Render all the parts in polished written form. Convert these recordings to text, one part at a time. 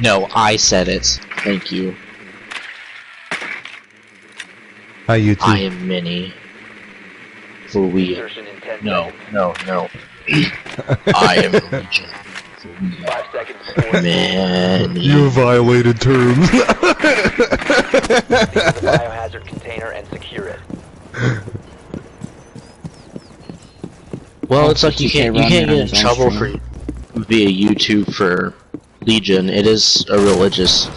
No, I said it. Thank you. Hi, YouTube. I am Minnie. For we. No. I am Legion. 5 seconds before Minnie. You violated terms. the biohazard container and secure it. Well, it's like you can't get in trouble for via YouTube for Legion. It is a religious.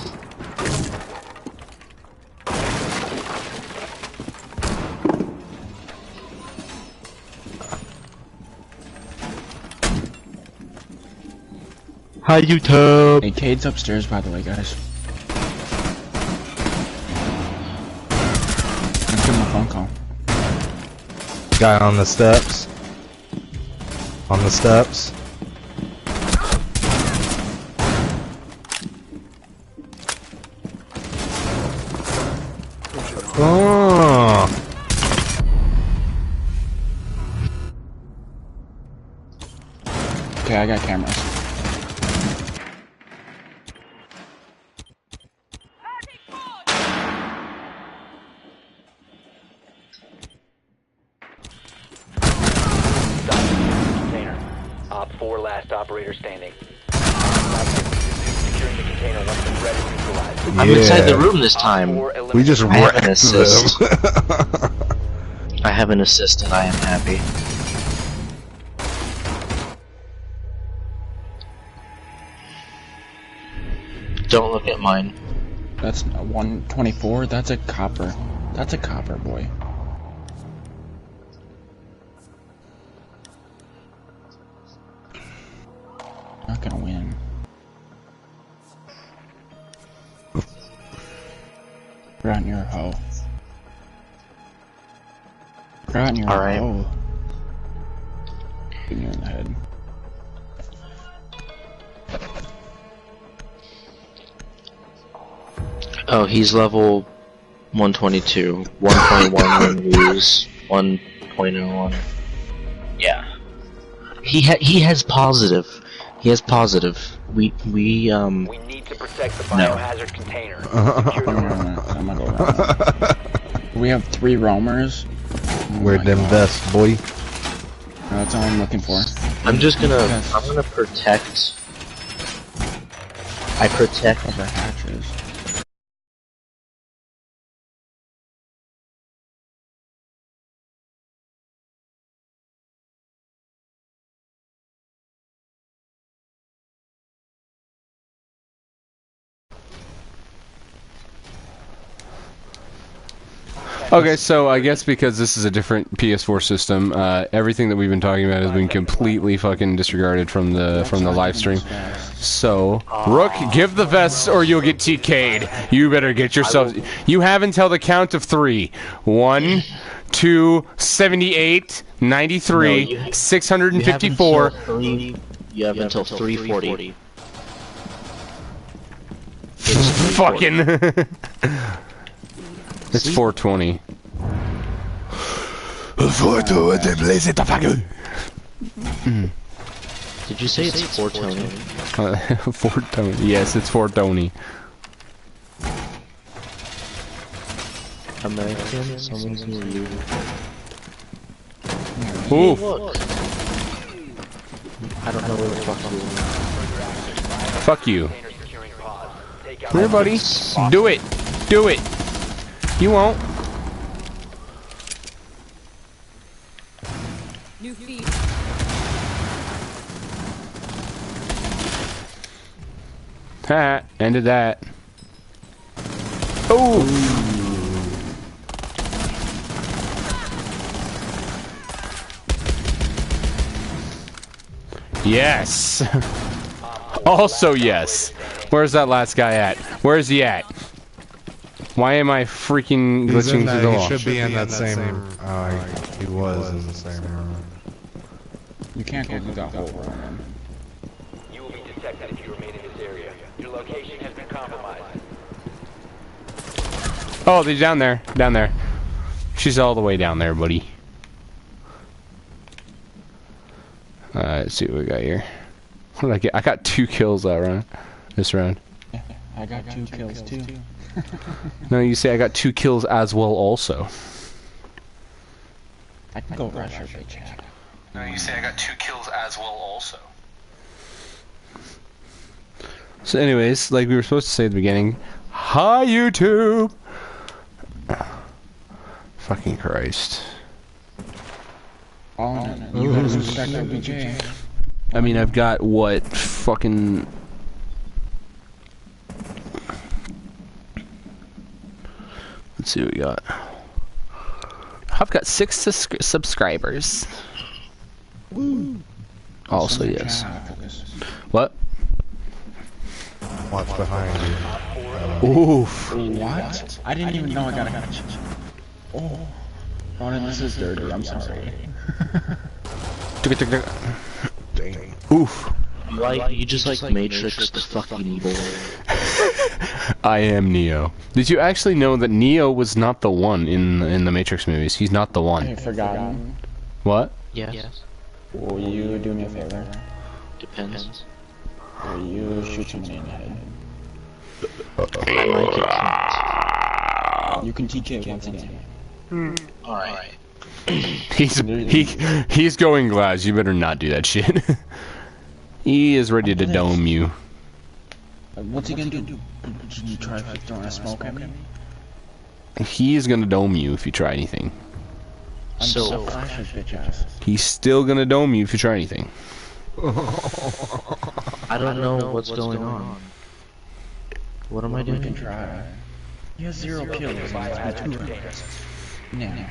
Hi, YouTube. Hey, Cade's upstairs, by the way, guys. I'm getting a phone call. Guy on the steps. On the steps. Oh. Okay, I got cameras. Op 4 last operator standing. Securing the container once the threat is neutralized. I'm inside the room this time. We just I have an wrecked assist. them. I have an assist and I am happy. Don't look at mine. That's a 124. That's a copper. That's a copper, boy. Not gonna win. Right in your hoe. Right in your hoe. In your head. Oh, he's level 122. 1.1 when lose. 1.01. Yeah. He has positive. He has positive. We need to protect the biohazard container. I'm gonna go around. We have 3 roamers. We're them best, boy. That's all I'm looking for. I'm gonna protect. I protect Cover hatches. Okay, so I guess because this is a different PS4 system, everything that we've been talking about has been completely fucking disregarded from the live stream. So, Rook, give the vests or you'll get TK'd. You better get yourself. You have until the count of 3. 1, 2, 78, 93, 654. You have until 340. Fucking. It's 420. 420, Did you say it's 420? 420. Yes, it's 420. American, someone's near you. Ooh. Look. I don't know where the fuck you are. Fuck you. Come here, buddy. Do it. Do it. You won't. New feed. Ha! Ended that. Oh! Yes. Also yes. Where's that last guy at? Where's he at? Why am I freaking glitching through the wall? He should be in that same room. He was in the same room. You can't go through that whole room. You will be detected if you remain in this area. Your location has been compromised. Oh, they're down there. Down there. She's all the way down there, buddy. Let's see what we got here. What did I get? I got 2 kills that round. This round. I I got 2 kills too. No, you say I got 2 kills as well also. I can go rush her bitch. No, you say I got 2 kills as well also. So anyways, like we were supposed to say at the beginning, hi YouTube! Fucking Christ. Oh, no. You gotta respect OBJ. I mean, I've got what, fucking... Let's see what we got. I've got 6 subscribers. Woo. Also, yes. What? Watch behind you. Oof. What? I didn't even know I got a gun. Oh. Ronin, this is dirty. I'm sorry. Dang. Oof. You just like Matrix the fucking boy. I am Neo. Did you actually know that Neo was not the one in the Matrix movies? He's not the one. I forgot. What? Yes. Will you do me a favor? Depends. Will you shoot somebody in the head? I like it. You can TK once again. Alright. He's going glass. You better not do that shit. He is ready to dome you. What's he gonna do? Did you try throwing a smoke at me? He is gonna dome you if you try anything. So Flash his bitch ass. He's still gonna dome you if you try anything. I don't know what's going on. What am I We can doing? try. He has 0 kills and it's been 2 rounds. Yeah.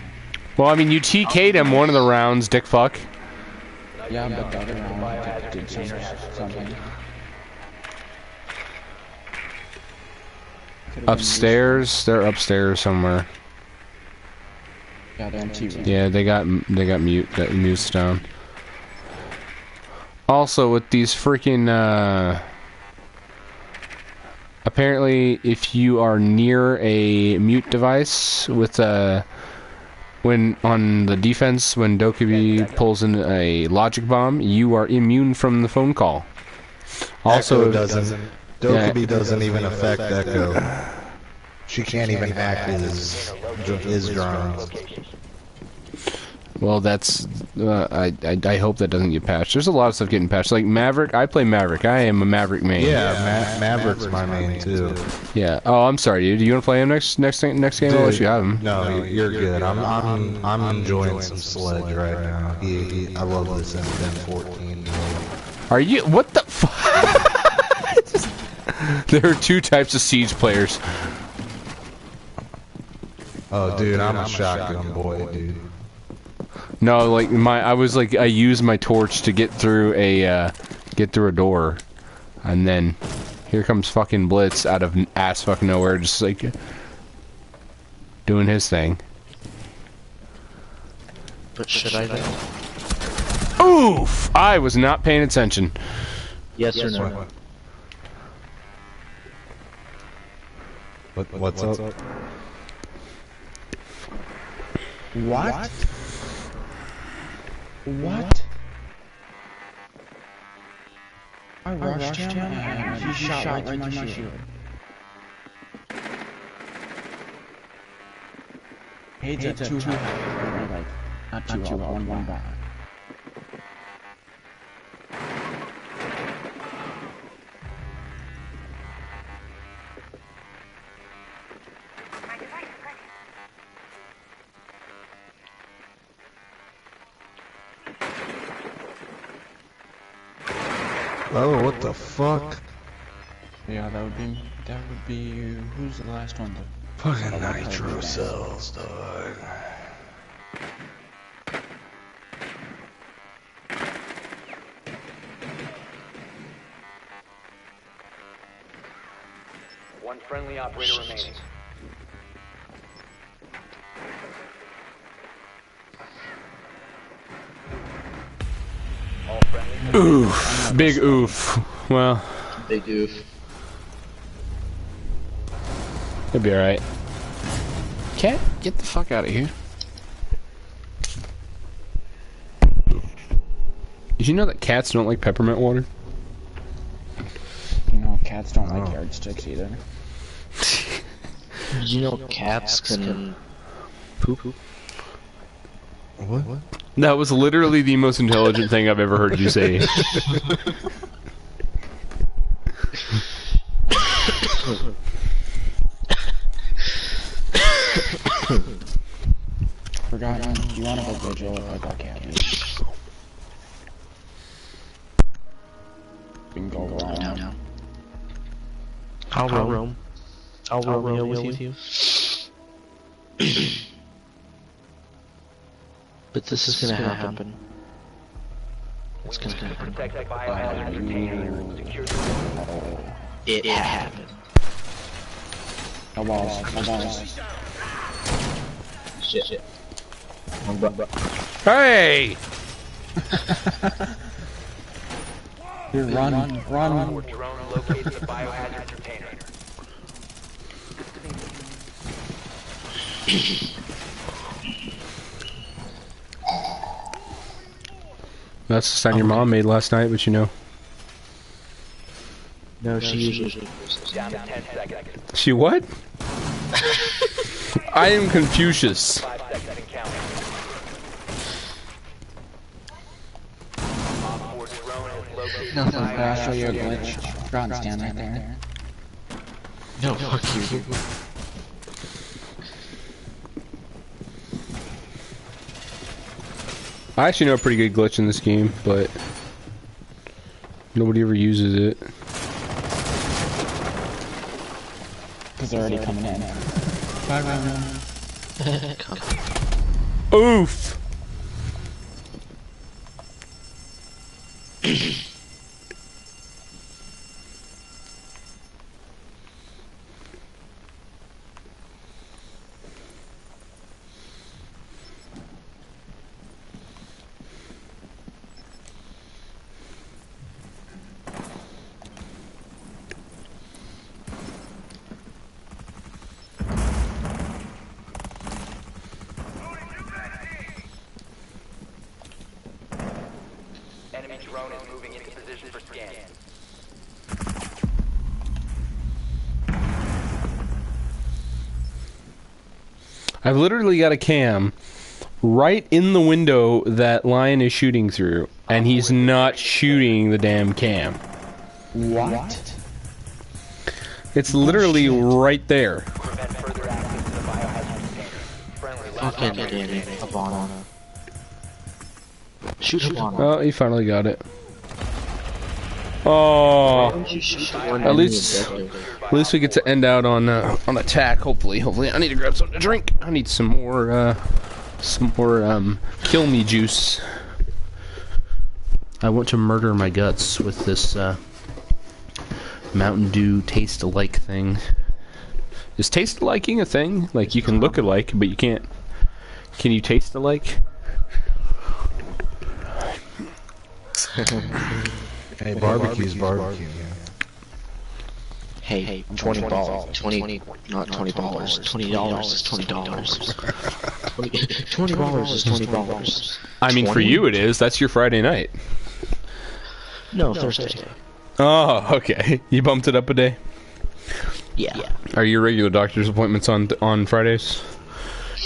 Well, I mean, you TK'd him one of the rounds, dick fuck. Yeah, but the other round did something. Upstairs? They're upstairs somewhere. Yeah, they're in T-room. Yeah, they got mutes down. Also, with these freaking, apparently, if you are near a mute device with, when on the defense, when Dokubi pulls in a logic bomb, you are immune from the phone call. Also, Dokubi doesn't even affect Echo. She can't even act as drones. well, that's I hope that doesn't get patched. There's a lot of stuff getting patched. Like Maverick, I play Maverick. I am a Maverick main. Yeah, Maverick's my main too. Yeah. Oh, I'm sorry, dude. Do you want to play him next game? Dude, I'll let you have him. No, you're good. I'm enjoying some Sledge right now. I love this M14. Are you? What the fuck? There are 2 types of Siege players. Oh, dude, I'm a shotgun boy, dude. No, like I used my torch to get through a door, and then here comes fucking Blitz out of ass fucking nowhere, just like doing his thing. But should I though? Oof! I was not paying attention. Yes or no? What's up? What? What? I rushed him and he shot right through my shield. He's at 2 health. Like, not 2 health, 1 back. Oh, what the fuck? Yeah, that would be, who's the last one? Fucking nitro cells, dog. One friendly operator remaining. All friendly. Oof! Big oof. Well, Big oof. it'll be alright. Cat, get the fuck out of here. Did you know that cats don't like peppermint water? You know, cats don't like yardsticks either. Did you know cats can poop? What? That was literally the most intelligent thing I've ever heard you say. Forgotten, do you want to go vigil if I got cabbage? We can go around. No. I'll roam. I'll roam with you. But this is gonna happen. It's gonna happen. Protect the biohazard container. Secure the It happened. No balls, no balls. Shit. Hey! Dude, run. drone located the biohazard container. That's the sound your mom made last night, but you know. No, she usually. Down to 10 seconds. She what? I am Confucius. 5 seconds and counting. Op 4 drone has located the Nothing, but I'll show you a biohazard glitch. Forgotten, stand right there. No, fuck you. I actually know a pretty good glitch in this game, but nobody ever uses it. Because they're already coming in. Bye, Oof! Enemy drone is moving into position for scan. I've literally got a cam right in the window that Lion is shooting through, and he's not shooting the damn cam. What? It's literally right there. Prevent further access to the biohazard container. Friendly last Fucking operator damn it, standing. Habana. Shoot Habana. Oh, he finally got it. Oh, at least we get to end out on attack. Hopefully, I need to grab something to drink. I need some more kill me juice. I want to murder my guts with this Mountain Dew taste-alike thing. Is taste-aliking a thing? Like you can look alike, but you can't. Can you taste alike? Hey, barbecue's barbecue. Hey, 20 balls. 20, not $20. $20 is $20. $20 is $20. I mean, for you it is. That's your Friday night. No, Thursday. Oh, okay. You bumped it up a day. Yeah. Are your regular doctor's appointments on Fridays?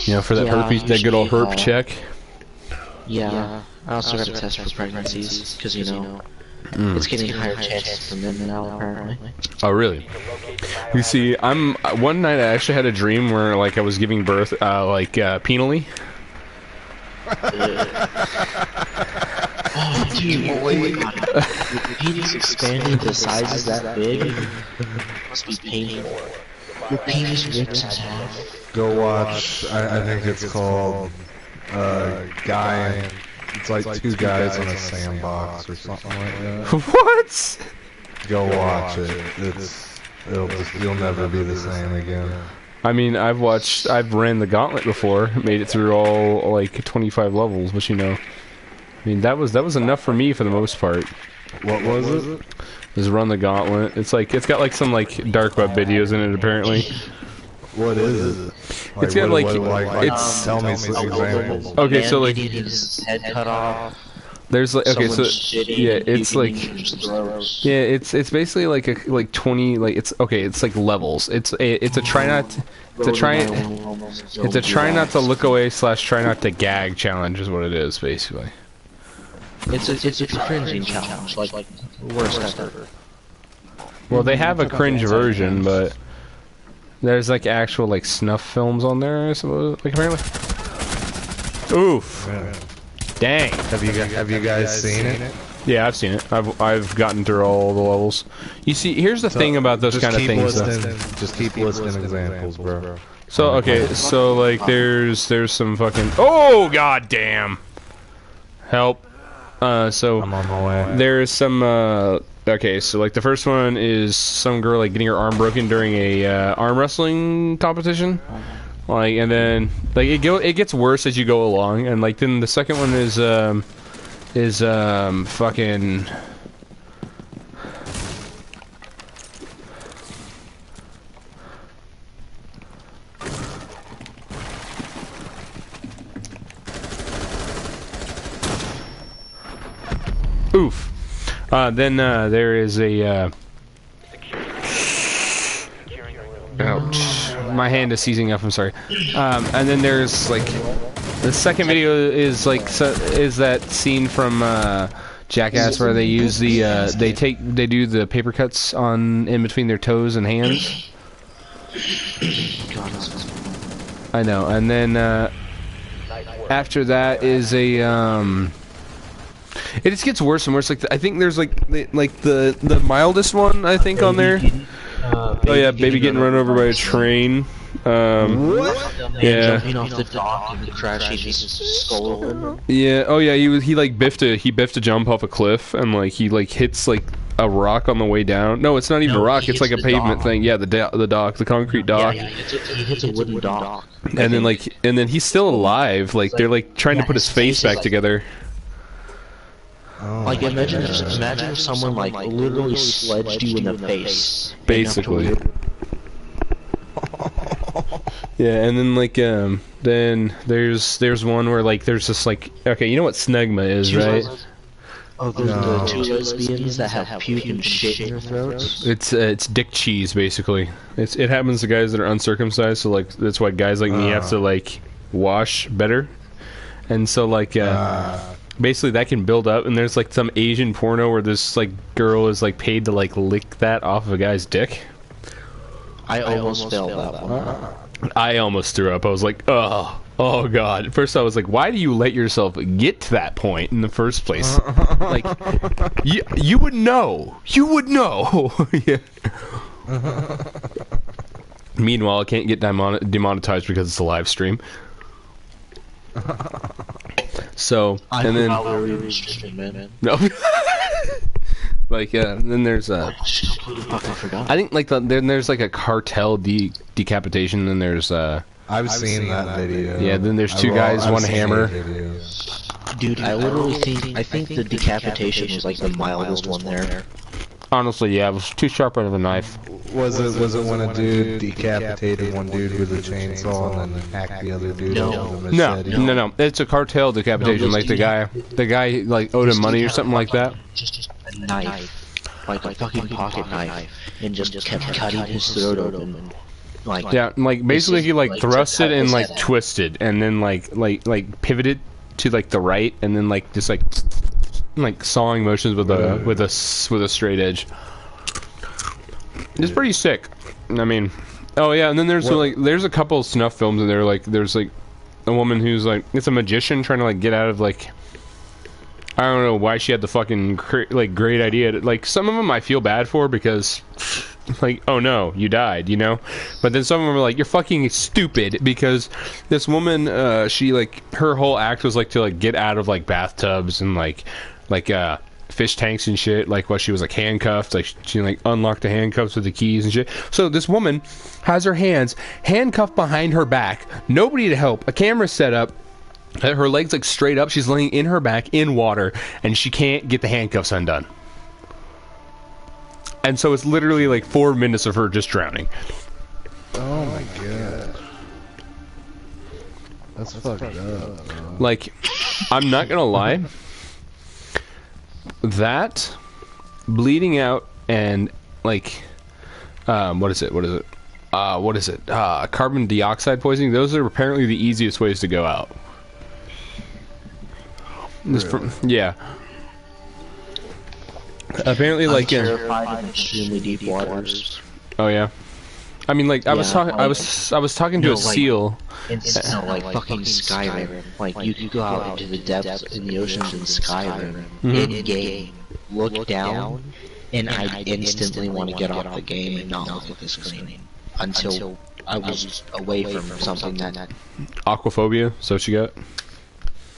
You know, for that herpes, that good old herp check. Yeah. I also got a test for pregnancies because you know it's getting higher chances for men now apparently. Oh, really? You see, one night I actually had a dream where like I was giving birth, penally. Oh, dude, oh my god. Your penis expanding to sizes that big must be painful. Your penis rips in half. Go watch, I think it's called, Guy. It's like two guys in a sandbox or something like that. What? Go watch it. You'll never be the same again. I mean, I've ran the gauntlet before, made it through all like 25 levels, but you know, I mean that was enough for me for the most part. What was it? Is run the gauntlet. It's got like some like dark web videos in it apparently. What is it? It's got it's tell me some examples. Okay, so like his head cut off. There's like okay, so yeah, it's like yeah, it's basically like a 20 like it's okay, it's like levels. It's a try not to look away / try not to gag challenge is what it is basically. It's a cringing challenge, like worst ever. Well, they have a cringe version, but there's like actual like snuff films on there, I suppose, like apparently. Oof. Yeah. Dang. Have you guys seen it? Yeah, I've seen it. I've gotten through all the levels. You see, here's the thing about those kind of things. Just keep listing examples, bro. So okay, so like there's some fucking god damn. Help. So I'm on my way. there's some okay, so like the first one is some girl like getting her arm broken during a arm wrestling competition. Like, and then like it gets worse as you go along, and like then the second one is fucking oof. Then there is a ouch. My hand is seizing up, I'm sorry. And then there's like the second video is like is that scene from Jackass where they use the they do the paper cuts on in between their toes and hands. I know. And then after that is a it just gets worse and worse. Like I think there's like the mildest one I think on there. Oh yeah, baby getting run over by a train. Yeah. Jumping off the dock and the crash his skull open. Yeah. Oh yeah, he like biffed a jump off a cliff and like he like hits like a rock on the way down. No, it's not even a rock. It's like a pavement thing. Yeah, the dock, the concrete dock. Yeah, he hits a wooden dock. And then he's still alive. Like they're like trying to put his face back together. Oh like imagine if someone like literally sledged you in the face. Basically. Yeah, and then like then there's one where like there's this like okay, you know what snegma is, right? Oh, there's the two lesbians that have puke and shit in their throats. It's dick cheese basically. It happens to guys that are uncircumcised, so like that's why guys like me have to like wash better. And so like basically that can build up, and there's like some Asian porno where this like girl is like paid to like lick that off of a guy's dick. I almost failed that one. I almost threw up. I was like, oh god. At first I was like, why do you let yourself get to that point in the first place? Like, you would know. You would know. Yeah. Meanwhile, I can't get demonetized because it's a live stream. So, and then no, like then there's I think like then there's like a cartel decapitation. Then there's I've seen that video. Yeah, then there's two guys, one hammer. Dude, I literally think the decapitation was like the mildest one there. Honestly, yeah, it was too sharp out of a knife. Was it when a dude decapitated one dude with a chainsaw and then hacked the other dude off with a machete? No. It's a cartel decapitation. No, like the guy like owed him money or something like that. Just a knife, like a fucking pocket knife, and just kept cutting his throat open. Like yeah, like basically he like thrust it and like twisted, and then like pivoted to like the right, and then like just like sawing motions with a straight edge. It's pretty sick. I mean, oh yeah, and then there's there's a couple of snuff films in there. Like there's like a woman who's like it's a magician trying to like get out of like I don't know why she had the fucking great idea. Like some of them I feel bad for because like oh no you died, you know, but then some of them are like you're fucking stupid because this woman she like her whole act was like to like get out of like bathtubs and like fish tanks and shit, like while she was like handcuffed, like she like unlocked the handcuffs with the keys and shit. So this woman has her hands handcuffed behind her back, nobody to help, a camera set up, her legs like straight up, she's laying in her back in water, and she can't get the handcuffs undone. And so it's literally like 4 minutes of her just drowning. Oh my god. That's fucked up, bro. Like, I'm not gonna lie. That, bleeding out, and like, what is it? Carbon dioxide poisoning. Those are apparently the easiest ways to go out. Really? Yeah. Apparently, I'm like, terrified of extremely deep waters. oh yeah. I mean, like, I was talking to a seal. Like fucking Skyrim. Like, you could go out into the depths in the oceans in Skyrim, Mhm. in game, look down, and I'd instantly want to get off the game and not look at the screen until I was away from something that. Aquaphobia. So what you got?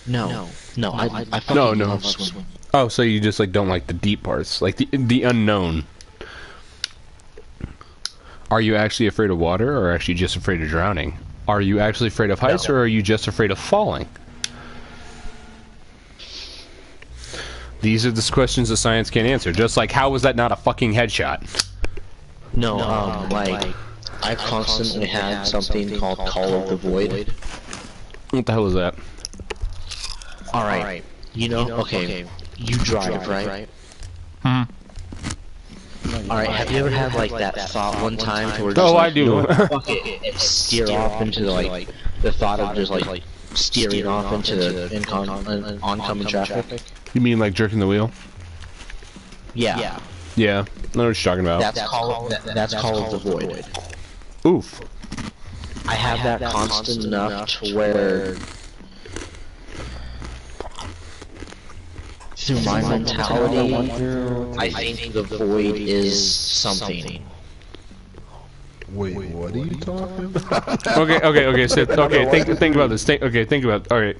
No, I fucking No. love swimming. Oh, so you just like don't like the deep parts, like the unknown. Are you actually afraid of water, or actually just afraid of drowning? Are you actually afraid of heights, or are you just afraid of falling? These are the questions that science can't answer. Just like, how was that not a fucking headshot? No, like, I constantly had something called Call of the Void. What the hell is that? Alright, you know, okay, you drive, right? Alright, have you ever had, like, that thought one time to where just, Oh, like, I do. you know what, fuck it, and steer off into, like, the thought of just, like, steering off into the oncoming traffic? You mean like jerking the wheel? Yeah. Yeah, I know what you're talking about. That's Call of the Void. Oof. I have that constant enough to where through my mentality, I think the void is something. Wait, what are you talking about? Okay. So, think about this. Think about. All right.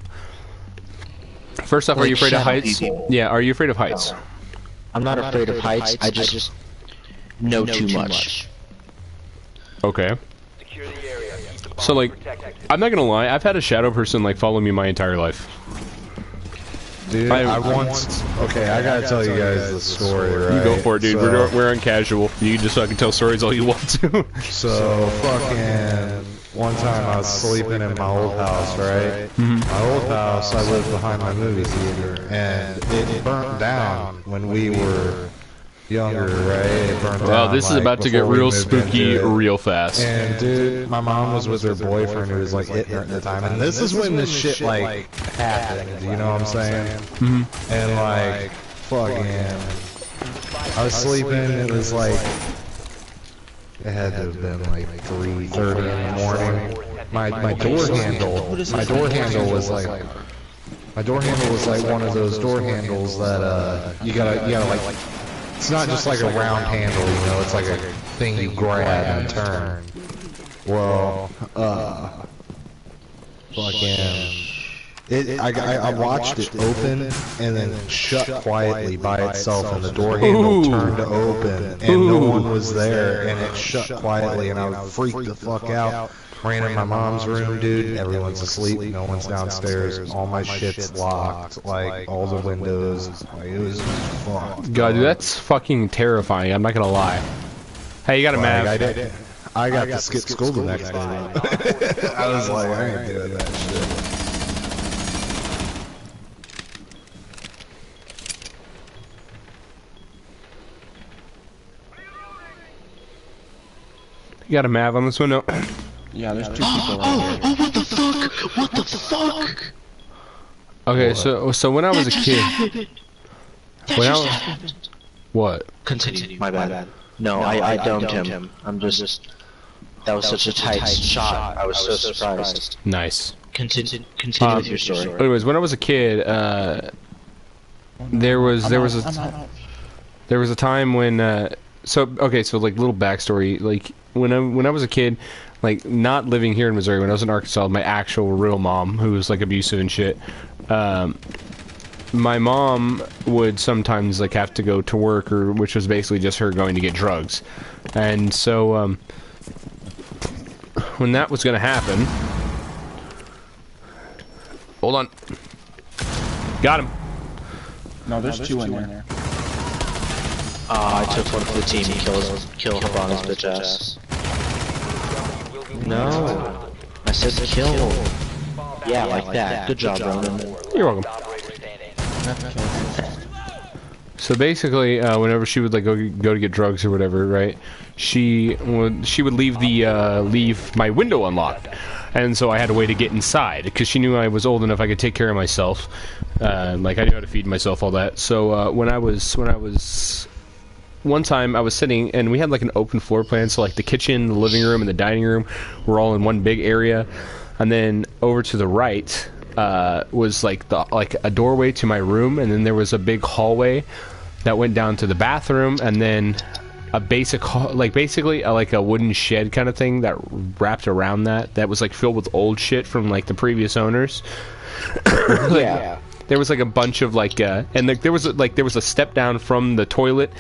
First off, are you afraid of heights? Yeah. Are you afraid of heights? I'm not afraid of heights. I just know too much. Okay. Secure the area. So like, I'm not gonna lie. I've had a shadow person like follow me my entire life. Dude, I once... Okay, I gotta tell you guys the story, right? You go for it, dude. So, We're on casual. You can just fucking tell stories all you want to. So, fucking... One time I was sleeping in my old house, right? My old house, I lived behind my movie theater, and it burnt down when we were younger, right? It burnt down, Wow, this is like, about to get before we real moved spooky into it. real fast. And dude, my mom was with her boyfriend who was like hitting her at the time, and this is when this shit like happened. You know what I'm saying? And like, fucking, I was sleeping. It was like, it had to have been like 3:30 in the morning. My door handle was like. My door handle was like one of those door handles that you gotta like. It's not just like a round handle, you know. It's like a thing you grab and turn. Well, fucking. I watched it open and then shut quietly by itself, and the door handle turned to open, and no one was there, and it shut quietly, and I freaked the fuck out. Ran in my mom's room, dude. Everyone's asleep. No one's downstairs. All my shit's locked. Like, all the windows. Like, it was fucked. God, dude, that's fucking terrifying. I'm not gonna lie. Hey, you got a map? I got to skip school the next day. I was like, I ain't doing that shit. You got a map on this window? Yeah, there's two people right here. Oh, what the fuck? What the fuck? Okay, so when I was a kid, what? Continue. My bad. No, I domed him. I'm just. That was such a tight shot. I was so surprised. Nice. Continue with your story. Anyways, when I was a kid, there was a time when so like little backstory, like when I was a kid, like not living here in Missouri, when I was in Arkansas, my actual real mom, who was like abusive and shit, my mom would sometimes like have to go to work, or which was basically just her going to get drugs, and so when that was gonna happen, hold on, got him. No, there's two in there. I took one for the team and kill Habana's bitch ass. No, I said kill. Yeah, like that. Good job, Ronin. You're welcome. So basically, whenever she would like go to get drugs or whatever, right? She would leave my window unlocked, and so I had a way to get inside because she knew I was old enough I could take care of myself. Like I knew how to feed myself, all that. So when I was one time I was sitting and we had like an open floor plan, so like the kitchen, the living room, and the dining room were all in one big area, and then over to the right was like a doorway to my room, and then there was a big hallway that went down to the bathroom, and then a basically a wooden shed kind of thing that wrapped around that was like filled with old shit from like the previous owners. Yeah. There was like a bunch of like and like there was a step down from the toilet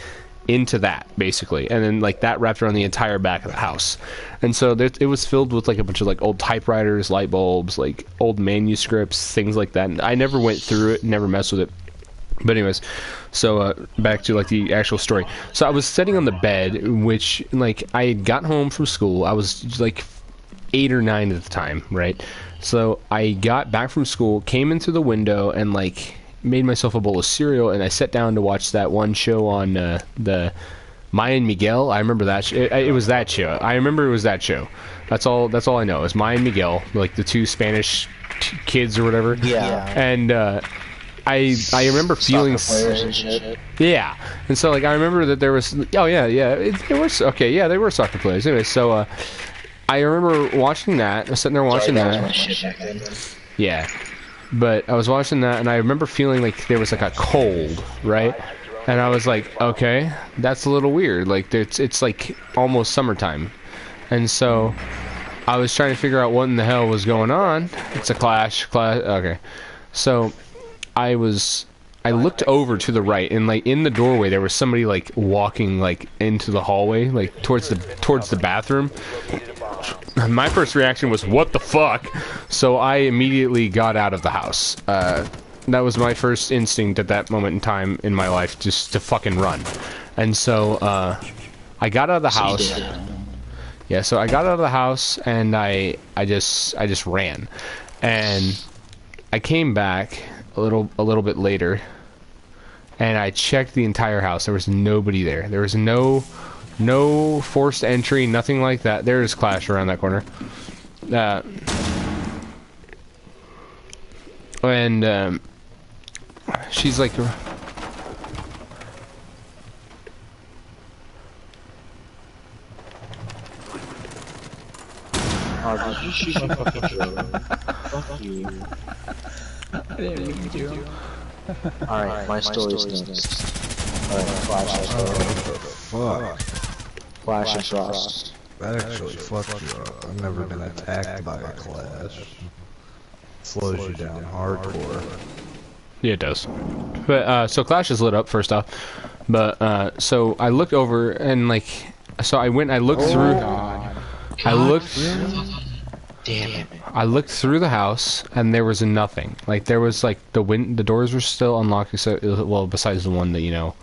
into that basically, and then like that wrapped around the entire back of the house, and so it was filled with like a bunch of like old typewriters, light bulbs, like old manuscripts, things like that. And I never went through it, never messed with it. But anyways, so back to like the actual story. So I was sitting on the bed, which like I had gotten home from school. I was like 8 or 9 at the time, right? So I got back from school, came into the window, and like made myself a bowl of cereal, and I sat down to watch that one show on the Maya and Miguel. I remember that it was that show. I remember it was that show. That's all I know. It's Maya and Miguel, like the two Spanish kids or whatever. Yeah. And I remember feeling yeah, and so like I remember that there was they were soccer players anyway. So I remember watching that. I was sitting there watching that. Yeah. But I was watching that, and I remember feeling like there was like a cold, right? And I was like, okay, that's a little weird. Like it's like almost summertime, and so I was trying to figure out what in the hell was going on. It's a clash. Okay, so I looked over to the right, and like in the doorway there was somebody like walking like into the hallway, like towards the bathroom. My first reaction was, what the fuck? So I immediately got out of the house. That was my first instinct at that moment in time in my life, just to fucking run. And so I got out of the house. Yeah, so I got out of the house, and I just ran. And I came back a little bit later, and I checked the entire house. There was nobody there. There was no forced entry, nothing like that. There is Clash around that corner. And she's like, Fuck you. I didn't even do it. Alright, my story's next. Alright, Fuck. Flash and Frost. That actually fucked you up. I've never been attacked by a Clash. Slows you down hardcore. yeah, it does. But so Clash is lit up first off. But so I looked over and like, so I looked through. God. Damn it. I looked through the house and there was nothing. Like there was like the doors were still unlocked, except well, besides the one that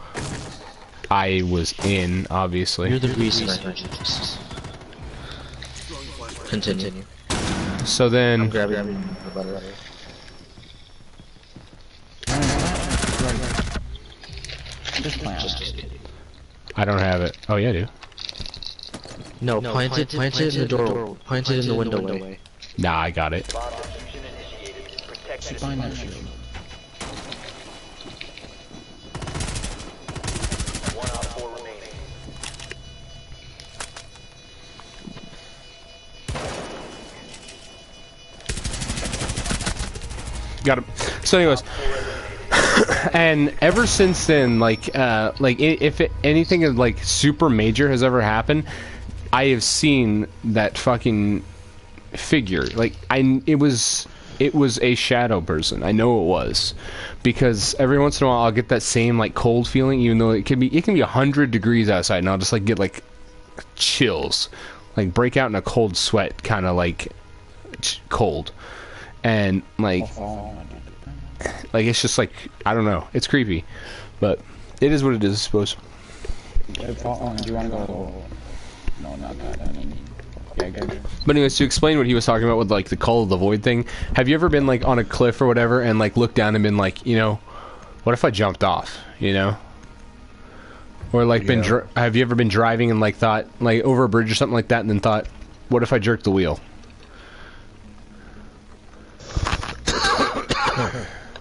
I was in, obviously. You're the reason I heard you just. Continue. So then. I'm grabbing the butter. Just plan. I don't have it. Oh yeah, I do. No, plant it in the door. Plant it in the window. Nah, I got it. Bomb diffusion initiated. Protect Should the find that shit. One op 4 remaining. Got him. So anyways. And ever since then, if anything like super major has ever happened, I have seen that fucking figure. Like it was a shadow person. I know it was, because every once in a while I'll get that same like cold feeling, even though it can be 100 degrees outside, and I'll just like get like chills, like break out in a cold sweat, kind of like cold, and like. Like, it's just like, I don't know. It's creepy. But it is what it is, I suppose. Do you want to go? No, not that. I mean, yeah, go. But anyways, to explain what he was talking about with, like, the Call of the Void thing, have you ever been, like, on a cliff or whatever and, like, looked down and been like, what if I jumped off, Or like have you ever been driving and like thought like over a bridge or something like that, and then thought, what if I jerk the wheel?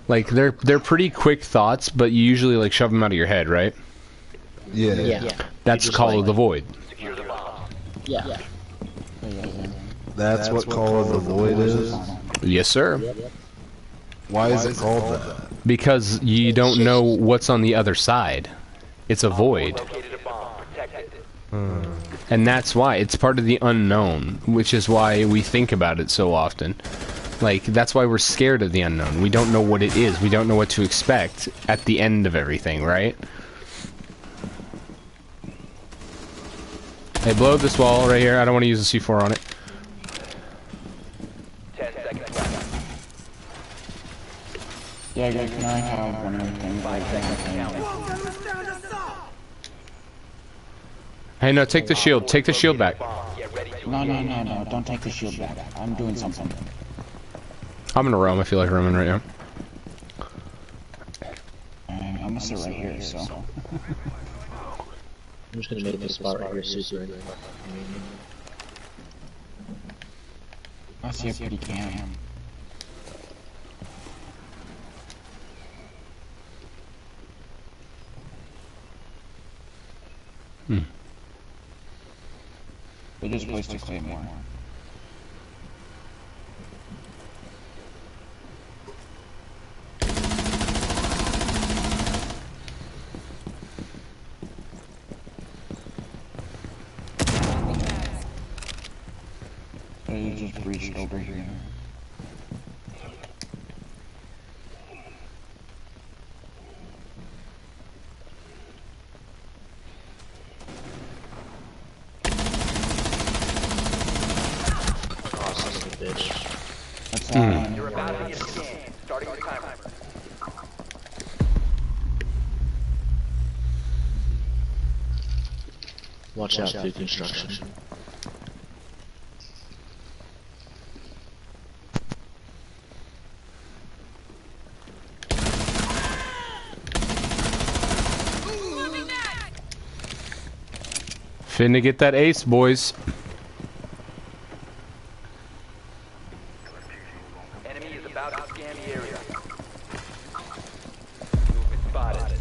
Like they're pretty quick thoughts, but you usually like shove them out of your head, right? Yeah. That's Call of the Void. Secure the bomb. Yeah. That's what Call of the Void is? Yes, sir. Why is it called that? Because you don't know what's on the other side. It's a void. Located a bomb. Protect it. And that's why. It's part of the unknown, which is why we think about it so often. Like, that's why we're scared of the unknown. We don't know what it is. We don't know what to expect at the end of everything, right? Hey, blow this wall right here. I don't want to use a C4 on it. 10 seconds left. Yeah, guys, can I have one of the things? 5 seconds counting. Hey, no, take the shield. Take the shield back. Bomb. Get ready to No, don't take the shield back. I'm doing something. I'm gonna roam. I feel like roaming right now. I'm gonna sit right here, so. I'm just gonna make this spot right here super. I see a pretty cam. They just placed a claymore. They just breached over here. That's You're about to be scanned. Starting the timer. Watch out through construction. Finna get that ace, boys. Enemy is about to scan the area. Movement spotted.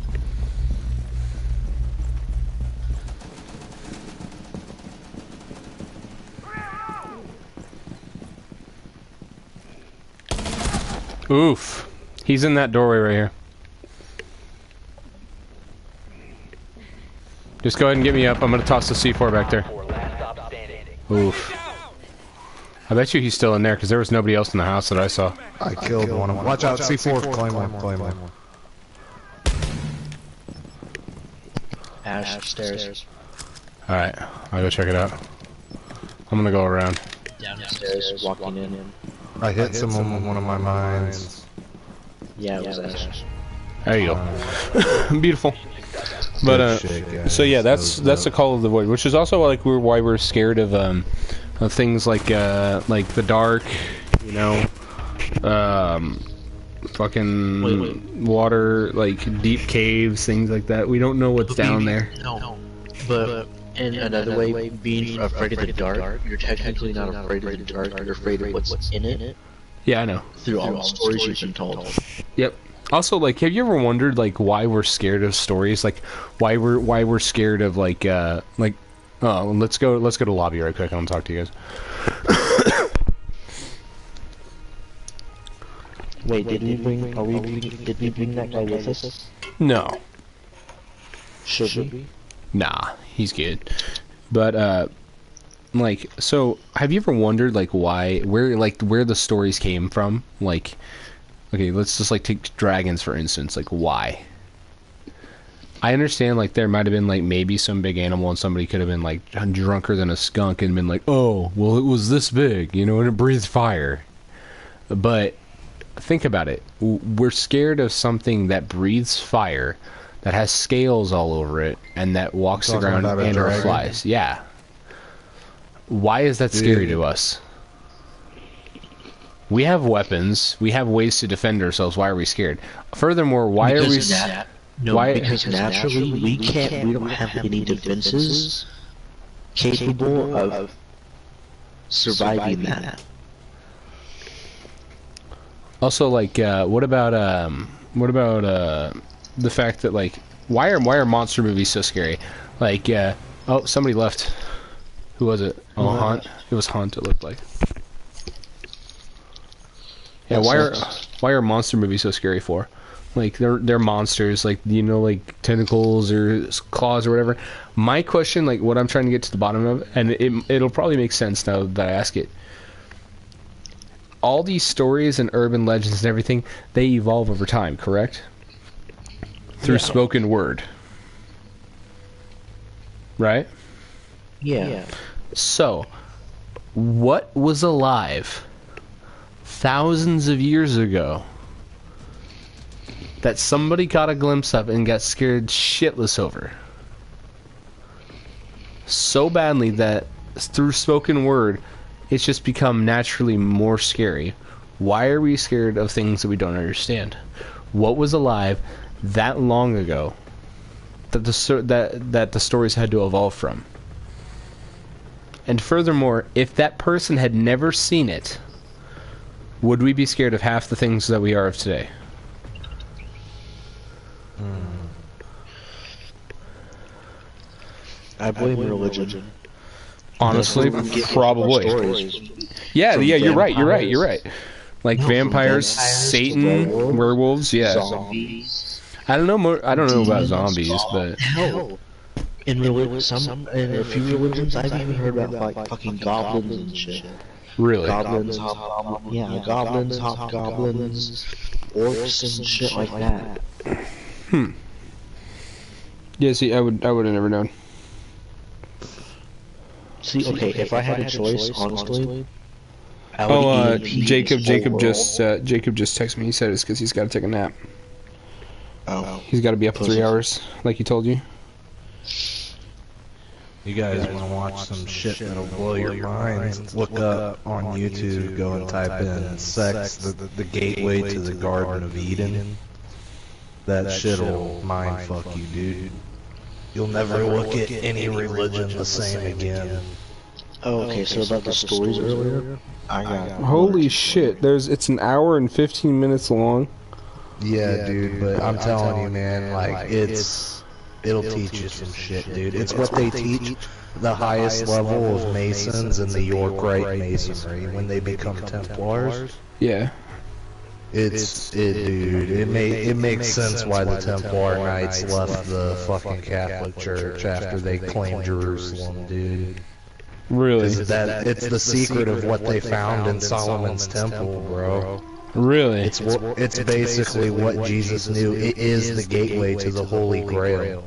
Oof. He's in that doorway right here. Just go ahead and get me up. I'm gonna toss the C4 back there. Last stop standing. Oof. I bet you he's still in there because there was nobody else in the house that I saw. I killed one of them. Watch out, C4, claymore. Ash, stairs. Alright, I'll go check it out. I'm gonna go around. Downstairs, walking in. I hit someone with one of my mines. Yeah, it was Ash. There you go. Beautiful. But Good shit, guys. so yeah, that's the Call of the Void, which is also like why we're scared of things like the dark, you know, fucking water, like deep caves, things like that. We don't know what's down there. No, but in another way, being afraid of the dark, you're technically not afraid of the dark. You're afraid of what's in it. Yeah, I know. Through all the stories you've been told. Yep. Also, like, have you ever wondered like why we're scared of stories? Like, why we're scared of like oh, let's go to lobby right quick. I want to talk to you guys. Wait, did we bring that guy with us? No. Should we? Nah, he's good. But like, so have you ever wondered like where the stories came from? Like, okay, let's just like take dragons for instance. Like, why? I understand like there might have been like maybe some big animal and somebody could have been like drunker than a skunk and been like, oh, well, it was this big, you know, and it breathed fire. But think about it. We're scared of something that breathes fire, that has scales all over it, and that walks the ground and or flies. Yeah. Why is that scary to us? We have weapons. We have ways to defend ourselves. Why are we scared? Furthermore, why are we... No, Why? because naturally we don't have any defenses capable of surviving that. Also, like, what about the fact that, like, why are monster movies so scary? Like, oh, somebody left. Who was it? Oh, Hunt. It was Hunt. It looked like. Yeah, why are monster movies so scary for? Like, they're monsters, like, you know, like tentacles or claws or whatever. My question, like, what I'm trying to get to the bottom of, and it'll probably make sense now that I ask it. All these stories and urban legends and everything, they evolve over time, correct? Through spoken word. Right? Yeah. So, what was alive thousands of years ago that somebody got a glimpse of and got scared shitless over? So badly that through spoken word, it's just become naturally more scary. Why are we scared of things that we don't understand? What was alive that long ago that the stories had to evolve from? And furthermore, if that person had never seen it, would we be scared of half the things that we are of today? I blame religion. Honestly, probably. Yeah, you're right. Like vampires, Satan, werewolves, yeah. Zombies. I don't know about zombies, but Hell, in a few religions, I've even heard about like fucking goblins and shit. really. Goblins, hobgoblins, orcs and shit like that. Yeah, see, I would have never known. See, okay, if I had a choice, honestly, I would eat Jacob just texted me. He said it's because he's got to take a nap. Oh. He's got to be up for 3 hours, like he told you. You guys want to watch some shit that'll blow your minds? Look up on YouTube, go and type in sex, the gateway to the Garden of Eden. That shit'll mind fuck you, dude. You'll never look at any religion the same again. Oh, okay, so about the stories earlier? I got Holy shit! It's an hour and 15 minutes long. Yeah, dude, but I'm telling you, man, like, it'll teach you some shit, dude. It's what they teach the highest level of Masons in the York Rite Masonry when they become Templars. Yeah. Dude, it makes sense why the Templar Knights left the fucking Catholic Church after they claimed Jerusalem, dude. Really? It's the secret of what they found in Solomon's Temple, bro. Really? It's basically what Jesus knew. It is the gateway to the Holy Grail.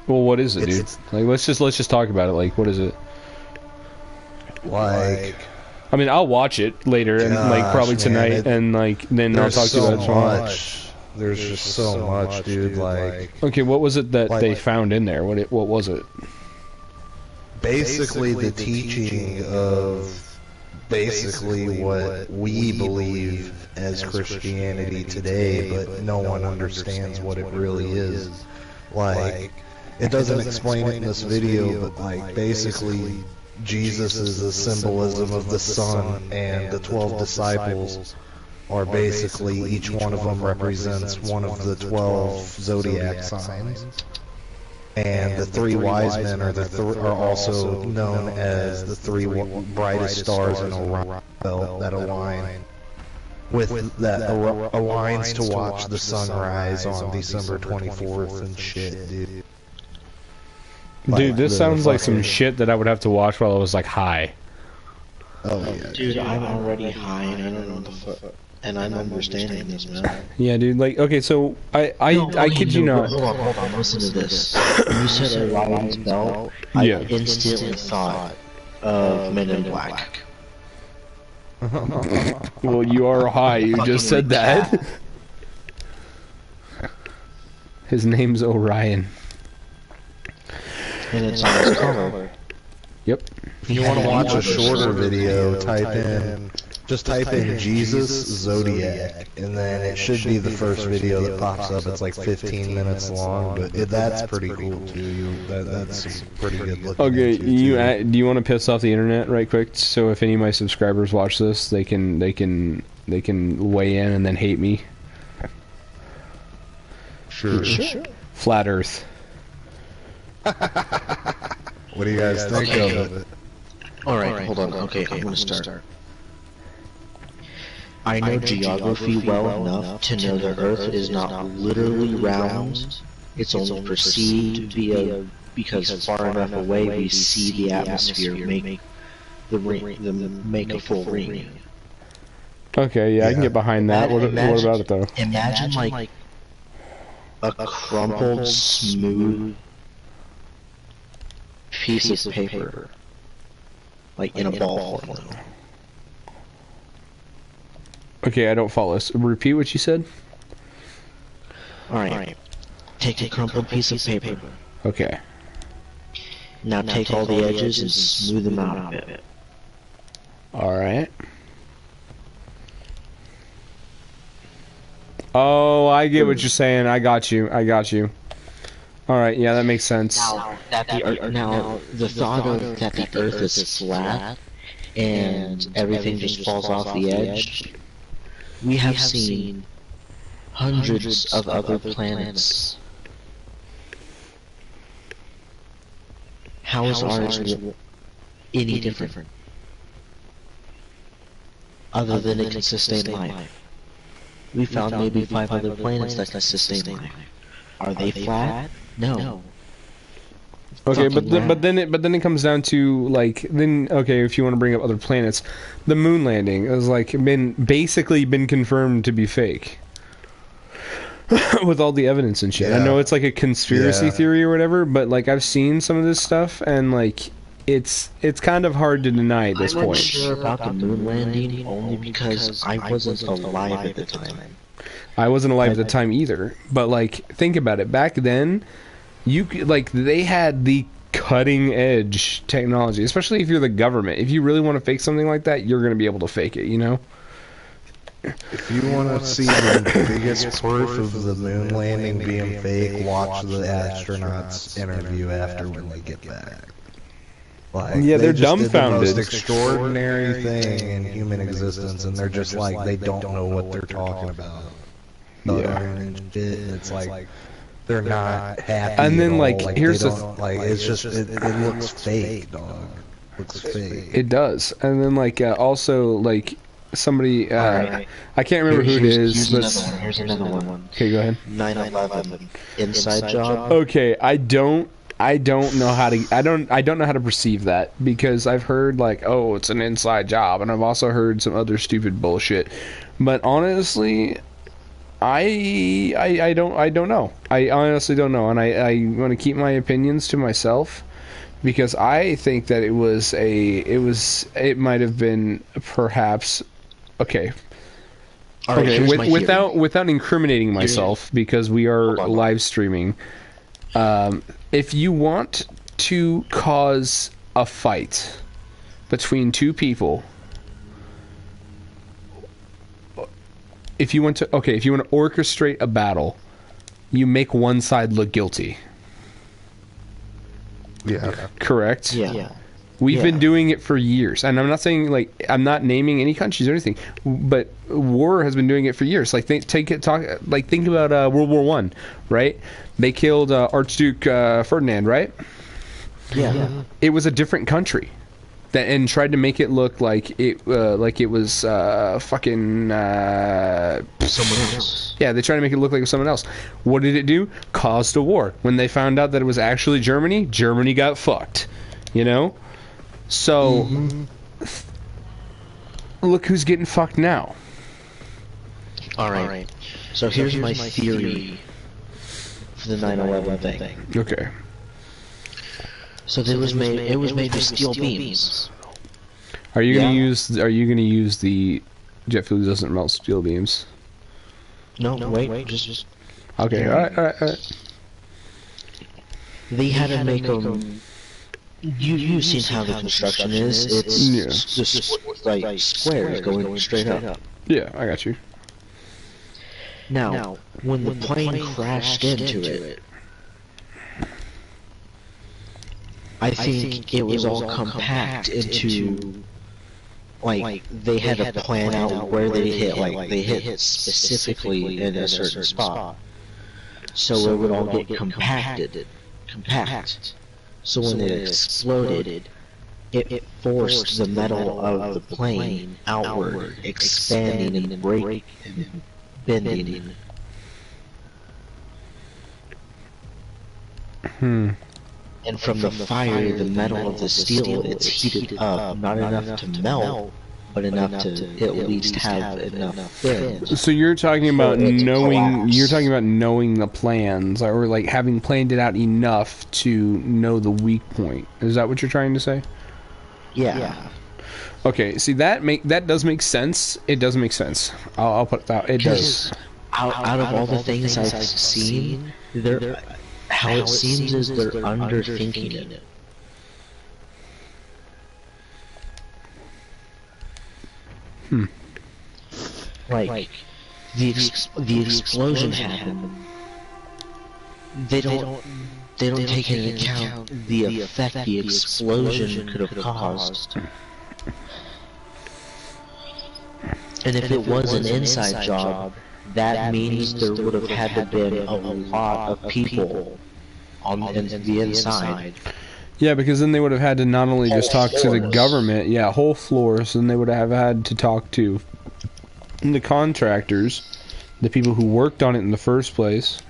Well, what is it, dude? Like, let's just talk about it. Like, what is it? Like, I mean, I'll watch it later and like probably tonight, and like then I'll talk to you about it tomorrow. There's just so much, dude. Like, okay, what was it that they found in there? What was it? Basically, the teaching of basically what we believe as Christianity today, but no one understands what it really is. Like, it doesn't explain it in this video, but like basically Jesus is a symbolism of the sun, and the 12 disciples are basically, each one of them represents one of the 12 zodiac signs. And the 3 wise men are also known as the 3 brightest stars in Orion belt that align aligns to watch the sunrise on December 24th and shit, dude. Dude, this sounds like some shit that I would have to watch while I was like high. Oh yeah, dude, I'm already high and I don't know the fuck. And I'm understanding this, man. Yeah, dude. Like, okay, so I kid you not. Hold on. Listen to this. When you said Orion's belt, I instantly thought of Men in Black. Well, you are high. You just said that. His name's Orion. And it's on his cover. Yep. If you want to watch a shorter video, type in Just type in Jesus Zodiac, and then it should be the first video that pops up. It's like 15 minutes long, but that's pretty cool too. That's pretty good looking. Okay, do you want to piss off the internet right quick? So if any of my subscribers watch this, they can weigh in and then hate me. Sure. Flat Earth. What do you guys think of it? Alright, hold on. Okay, I'm gonna start. I know geography well enough to know the Earth is not literally round. It's only perceived to be because far enough away we see the atmosphere make a full ring. Okay, yeah, I can get behind that. What about it though? Imagine like a crumpled, smooth piece of paper, like in a ball form. Okay, I don't follow. Repeat what you said. Alright. Take a crumpled piece of paper. Okay. Now take all the edges and smooth them out a bit. Alright. Oh, I get what you're saying. I got you. Alright, yeah, that makes sense. Now, the thought of that the Earth is flat and everything just falls off the edge, we have seen hundreds of other planets. How is ours any different? Other than it can sustain life. We found maybe 5 other planets that can sustain life. Are they flat? No. Okay, but then it comes down to okay, if you want to bring up other planets, the moon landing has basically been confirmed to be fake. With all the evidence and shit. Yeah. I know it's like a conspiracy theory or whatever, but I've seen some of this stuff and it's kind of hard to deny at this point. I'm not sure about the moon landing only because I wasn't alive at the time. I wasn't alive at the time either. But think about it. Back then, they had the cutting edge technology, especially if you're the government. If you really want to fake something like that, you're going to be able to fake it, you know? If you want to see the biggest proof of the moon landing being fake, watch the astronauts interview after when they get back. They're dumbfounded. Did the most extraordinary thing in human existence, and they're just they don't know what they're talking about. It's they're not happy. And then here's the it's just it looks fake, dog. Looks fake. It does. And then also somebody I can't remember who it is. Here's another one. Okay, go ahead. 9/11 inside job. Okay, I don't know how to perceive that because I've heard oh, it's an inside job, and I've also heard some other stupid bullshit. But honestly, I don't know. I honestly don't know, and I want to keep my opinions to myself because I think that it might have been perhaps okay. Okay, without incriminating myself because we are live streaming. If you want to cause a fight between two people, if you want to orchestrate a battle, you make one side look guilty. Yeah. Correct? Yeah. We've been doing it for years, and I'm not saying I'm not naming any countries or anything, but war has been doing it for years. Think about World War I, right? They killed Archduke Ferdinand, right? Yeah. It was a different country, and tried to make it look like it was fucking someone else. Yeah, they tried to make it look like it was someone else. What did it do? Caused a war. When they found out that it was actually Germany, Germany got fucked. You know. So, look who's getting fucked now. Alright. So here's my theory for the 9/11 thing. Okay. So it was made with steel beams. Are you gonna use the jet fuel that doesn't melt steel beams? No, wait, just okay. All right. They had to make them You've seen how the construction is. It's just like squares going straight up. Yeah, I got you. Now, when the plane crashed into it, I think it was all compact into, like, they had to plan out where they hit, like, they hit specifically in a certain spot. So it would all get compact. So when it exploded, it forced the metal of the plane outward, expanding and breaking and bending. And from the fire, the metal of the steel, it's heated up, not enough to melt, but enough to at least have enough bend. So you're talking about knowing, knowing the plans, or like having planned it out enough to know the weak point. Is that what you're trying to say? Yeah. Okay, see that does make sense. It does make sense. I'll put that. It does. Out of all the things I've seen, how it seems is they're underthinking it. Like the explosion happened. They don't take into account the effect the explosion could have caused. And if it was an inside job, that means there would have had to been a lot of people on the inside. Yeah, because then they would have had to not only just talk to the government, whole floors, then they would have had to talk to the contractors, the people who worked on it in the first place.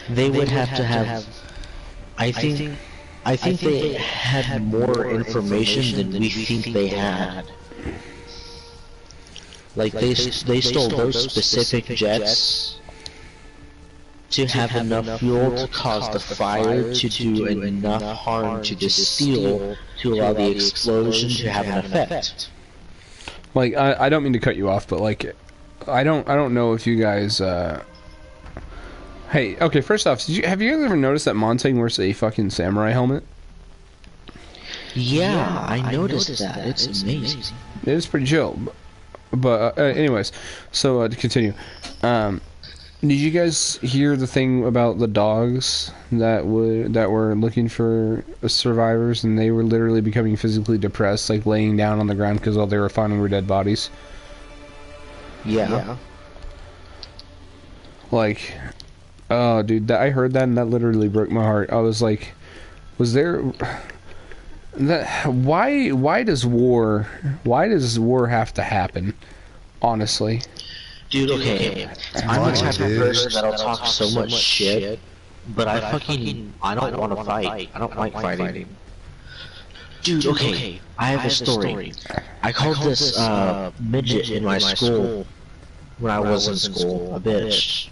They would have to have. I think they had more information than we think they had. Like they stole those specific jets to have enough fuel to cause the fire to do enough harm to the steel to allow the explosion to have an effect. Like I don't mean to cut you off, but like I don't know if you guys. Hey, okay. First off, have you guys ever noticed that Montaigne wears a fucking samurai helmet? Yeah, I noticed that. It's amazing. It is pretty chill. But anyways, so to continue, did you guys hear the thing about the dogs that were looking for survivors, and they were literally becoming physically depressed, like laying down on the ground because all they were finding were dead bodies? Yeah. Like, oh, dude, I heard that and that literally broke my heart. I was like, was there? Why does war have to happen? Honestly, dude. Okay, I'm the type of person that'll talk so much shit, but I don't want to fight. I don't like fighting. Dude, okay, I have a story. I called this midget in my school when I was in school a bitch,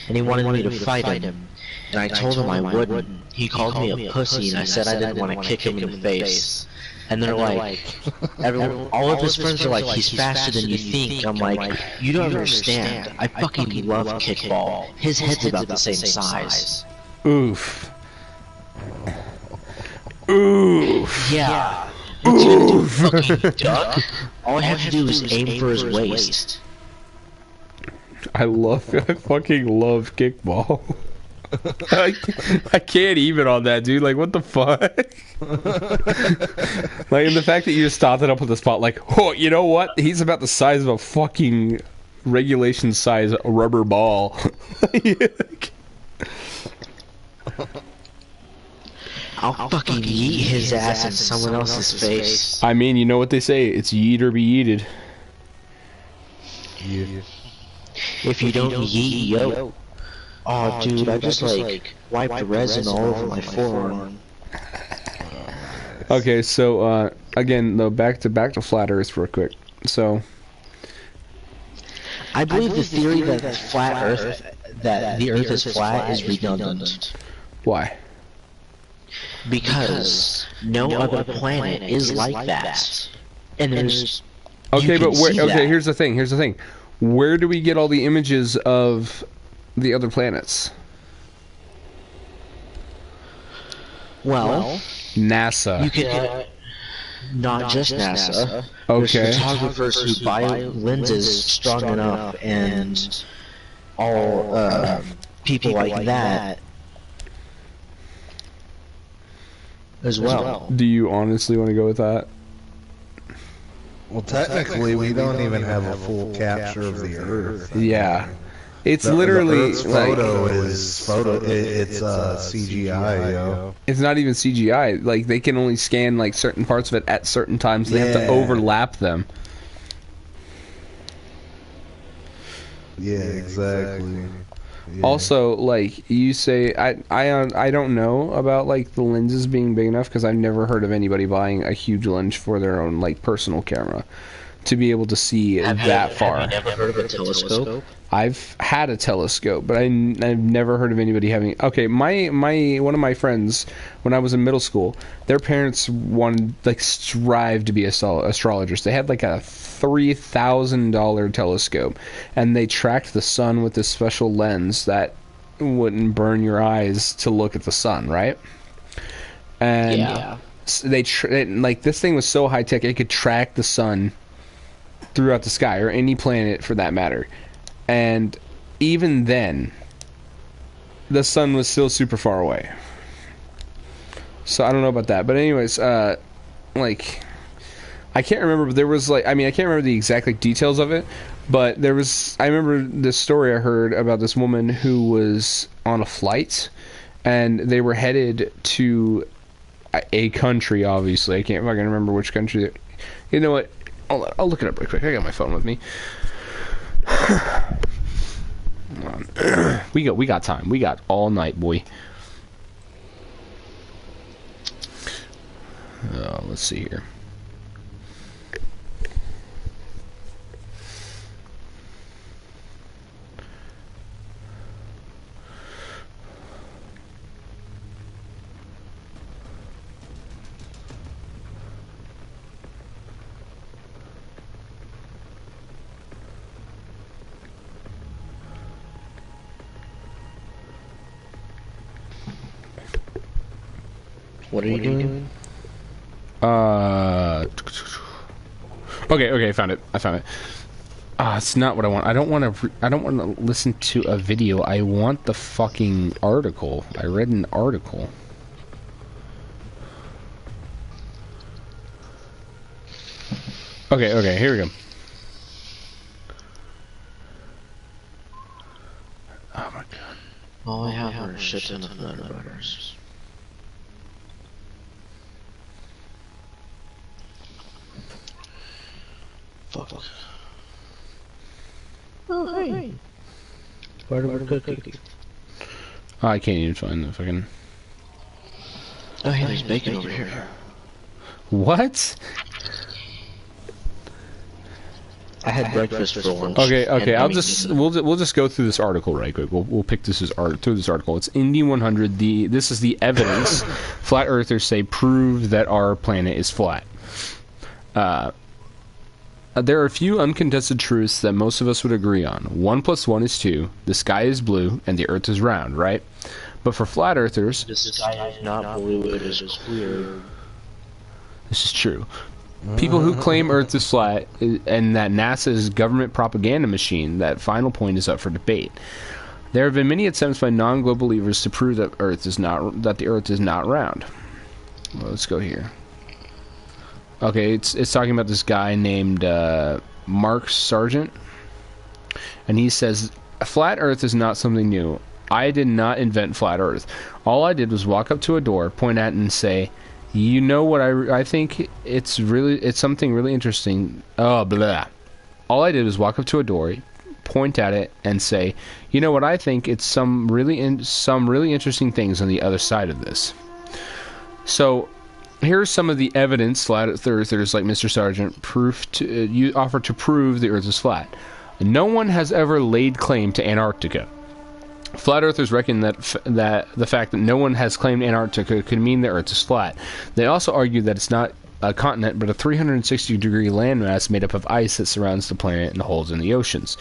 and he wanted me to fight him. And I told him I wouldn't. He called me a pussy, and I said I didn't want to kick him in the face. And they're like, all of his friends are like, he's faster than you think. I'm like, you don't understand. I fucking love kickball. His head's about the same size. Oof. Oof. Yeah. What's he gonna do? Fucking duck? All I have to do is aim for his waist. I fucking love kickball. I can't even on that, dude. Like, what the fuck? Like, and the fact that you just stopped it up on the spot, like, oh, you know what? He's about the size of a fucking regulation size rubber ball. I'll fucking yeet his ass in someone else's face. I mean, you know what they say? It's yeet or be yeeted. Yeah. If you don't yeet, yo. Oh, dude, I just like wiped resin all over my forearm. Okay, so again, though, back to flat Earth real quick. So, I believe the theory that the Earth is flat is redundant. Why? Because no other planet is like that, and there's. Okay, but where? Okay, here's the thing. Where do we get all the images of the other planets? Well, NASA. You can not just NASA. Okay. There's photographers who buy lenses strong enough, and all people like that as well. Do you honestly want to go with that? Well, technically, we don't even have a full capture of the Earth. Yeah. It's literally Earth's like, photo is photo. It's CGI, yo. it's not even CGI. Like they can only scan like certain parts of it at certain times. They have to overlap them. Yeah, exactly. Yeah. Also, like you say, I don't know about like the lenses being big enough because I've never heard of anybody buying a huge lens for their own like personal camera to be able to see that far. Have you never heard of a telescope? I've had a telescope, but I've never heard of anybody having. Okay, my one of my friends when I was in middle school, their parents wanted like strive to be astrologers. They had like a $3,000 telescope, and they tracked the sun with this special lens that wouldn't burn your eyes to look at the sun, right? And Yeah. like this thing was so high tech, it could track the sun throughout the sky or any planet for that matter. And even then, the sun was still super far away. So I don't know about that. But anyways, like, I can't remember, but there was like, I mean, I can't remember the exact like details of it, but there was, I remember this story I heard about this woman who was on a flight, and they were headed to a country, obviously. I can't fucking remember which country. You know what? I'll look it up real quick. I got my phone with me. We got time. We got all night, boy. Let's see here. What are you doing? Okay, I found it. It's not what I want. I don't want to listen to a video. I want the fucking article. I read an article. Okay, here we go. Oh my god. All I have are a shit ton of nutter butters. Fuck. Oh, hey. Butter cookie. Oh, I can't even find the fucking... Oh, hey, there's bacon over here. What? I had breakfast for lunch. Okay. And We'll just go through this article right quick. We'll pick through this article. It's Indy 100. This is the evidence. Flat Earthers say prove that our planet is flat. There are a few uncontested truths that most of us would agree on. 1 + 1 is 2. The sky is blue and the Earth is round, right? But for flat Earthers, the sky is not blue. It is clear. this is true. People who claim Earth is flat and that NASA's government propaganda machine, that final point is up for debate. There have been many attempts by non-global believers to prove that the Earth is not round. Well, let's go here. Okay, it's talking about this guy named Mark Sargent, and he says, "Flat Earth is not something new. I did not invent flat Earth. All I did was walk up to a door, point at it, and say, you know what I think it's something really interesting. Oh, blah. All I did was walk up to a door, point at it, and say, you know what I think it's some really interesting things on the other side of this." So here's some of the evidence flat earthers like Mr. Sargent offer to prove the Earth is flat. No one has ever laid claim to Antarctica. Flat earthers reckon that the fact that no one has claimed Antarctica could mean the Earth is flat. They also argue that it's not a continent but a 360-degree landmass made up of ice that surrounds the planet and holes in the oceans.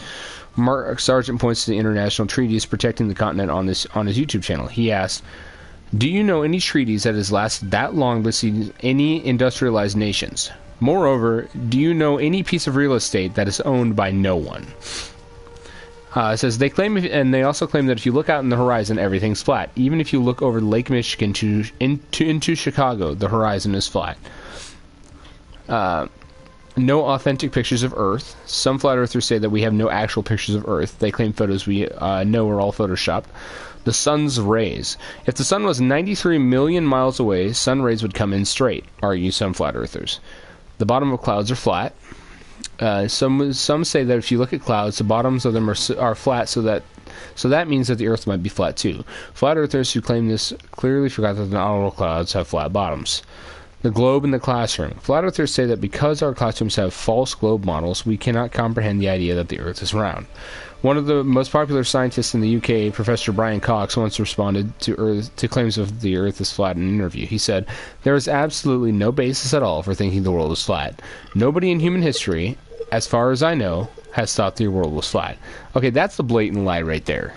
Mark Sargent points to the international treaties protecting the continent on his YouTube channel. He asked, Do you know any treaties that has lasted that long besides any industrialized nations? Moreover, do you know any piece of real estate that is owned by no one? It says they claim, and they also claim that if you look out in the horizon, everything's flat. Even if you look over Lake Michigan into Chicago, the horizon is flat. No authentic pictures of Earth. Some flat earthers say that we have no actual pictures of Earth. They claim photos we know are all photoshopped. The sun's rays. If the sun was 93 million miles away, sun rays would come in straight, argue some flat earthers. The bottom of clouds are flat. Some say that if you look at clouds, the bottoms of them are flat, so that means that the Earth might be flat too. Flat earthers who claim this clearly forgot that not all clouds have flat bottoms. The globe in the classroom. Flat earthers say that because our classrooms have false globe models, we cannot comprehend the idea that the Earth is round. One of the most popular scientists in the UK, Professor Brian Cox, once responded to claims of the Earth is flat in an interview. He said, "There is absolutely no basis at all for thinking the world is flat. Nobody in human history, as far as I know, has thought the world was flat." Okay, that's a blatant lie right there.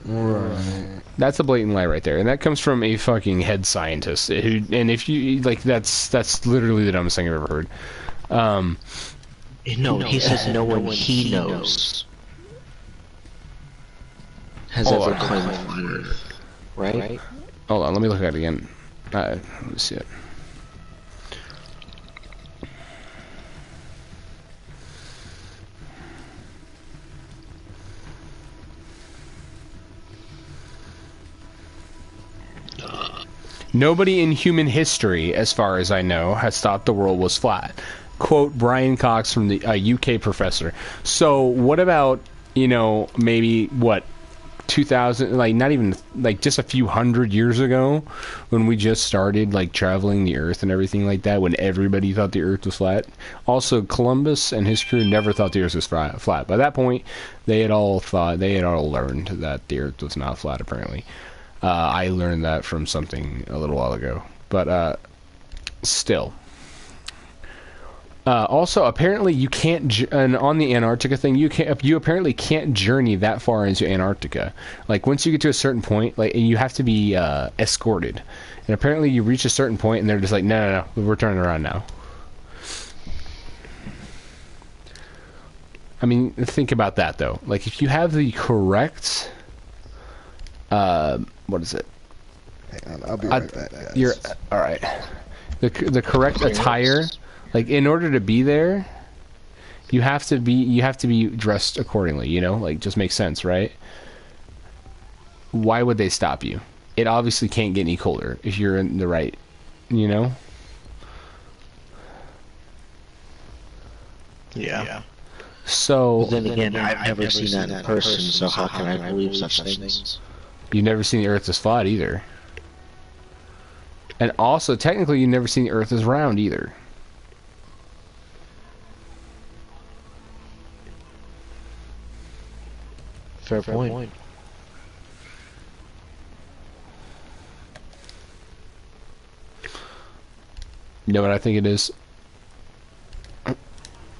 Right. That's a blatant lie right there, and that comes from a fucking head scientist. And if you like, that's literally the dumbest thing I've ever heard. No, he says no one he knows has ever claimed flat Earth, right? Hold on, let me look at it again. Let me see it. Nobody in human history, as far as I know, has thought the world was flat. Quote Brian Cox from the UK professor. So what about, maybe, 2000, like not even, like just a few hundred years ago when we just started like traveling the Earth and everything like that, when everybody thought the Earth was flat? Also, Columbus and his crew never thought the Earth was flat. By that point, they had all learned that the Earth was not flat, apparently. I learned that from something a little while ago, but still. Also, apparently you can't, and on the Antarctica thing, you apparently can't journey that far into Antarctica. Like once you get to a certain point, like you have to be escorted, and apparently you reach a certain point, and they're just like, no, we're turning around now. I mean, think about that though. Like if you have the correct. What is it? Hang on, I'll be right back, guys. You're all right. The correct attire, like in order to be there, you have to be dressed accordingly. Like just makes sense, right? Why would they stop you? It obviously can't get any colder if you're in the right, Yeah. So But then again, I've never seen that in person, so how can I believe such things? you've never seen the Earth as flat either. And also, technically, you've never seen the Earth as round either. Fair point. You know what I think it is?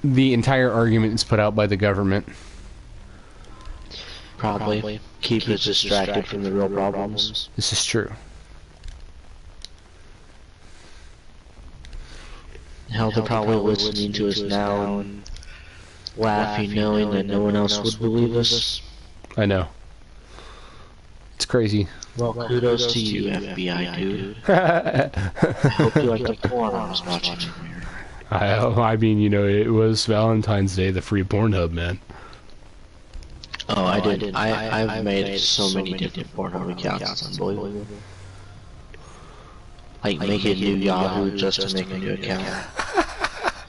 The entire argument is put out by the government. Probably. Keep us distracted from the real problems. This is true. Hell, they're probably listening to us now and laughing, knowing that no one else would believe us. I know. It's crazy. Well, kudos to you, FBI dude. I hope you like the porn I was watching earlier. I mean, it was Valentine's Day, the free Pornhub, man. Oh, I did. I've made so many different Pornhub accounts. It's unbelievable. Like make a new Yahoo just to make a new account.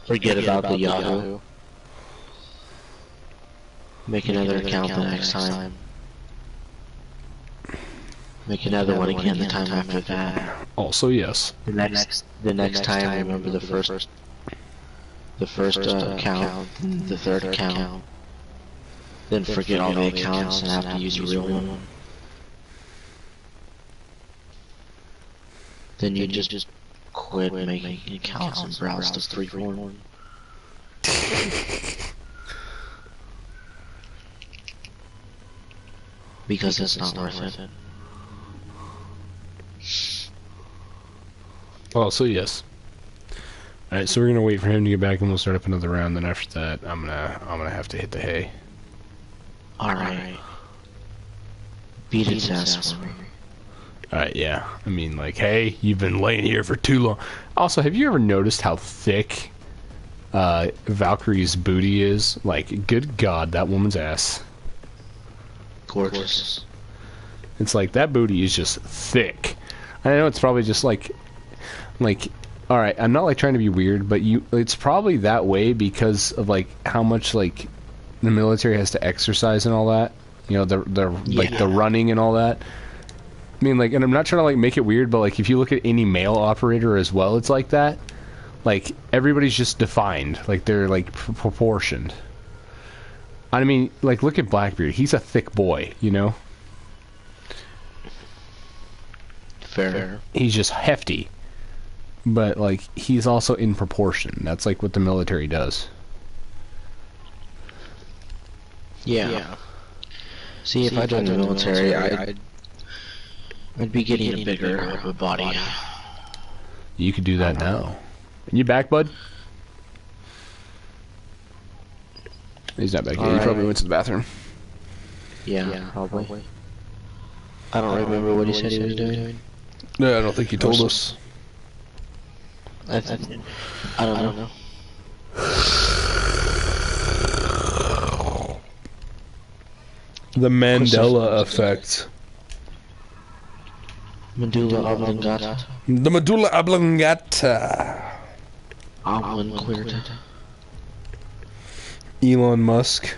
Forget about the Yahoo. Make another account the next time. Make another one again the time after that. Also, yes. The next time, remember the first account, the third account. Then forget all the accounts and have to use a real one. Then you just quit making accounts and browse the free porn. Because it's not worth it. Oh, so yes. Alright, so we're gonna wait for him to get back and we'll start up another round, then after that I'm gonna have to hit the hay. Alright. Beat its ass for me. Alright, yeah. I mean, like, hey, you've been laying here for too long. Also, have you ever noticed how thick Valkyrie's booty is? Like, good God, that woman's ass. Gorgeous. It's like, that booty is just thick. I know it's probably just like, alright, I'm not like trying to be weird, but it's probably that way because of like how much like the military has to exercise and all that. You know, like the running and all that. I mean, like, and I'm not trying to like make it weird, but like if you look at any male operator as well, it's like that. Like everybody's just defined, like they're like proportioned. I mean, like look at Blackbeard. He's a thick boy, you know. Fair. He's just hefty, but like he's also in proportion. That's like what the military does. Yeah. See, if I joined the military, I'd be getting a bigger of a body. You could do that now. You back, bud? He's not back yet. He probably went to the bathroom. Yeah, probably. I don't remember what he said he was doing. No, I don't think he told us. I don't know. The Mandela effect. Medulla oblongata. The medulla oblongata. Oblonquated. Elon Musk.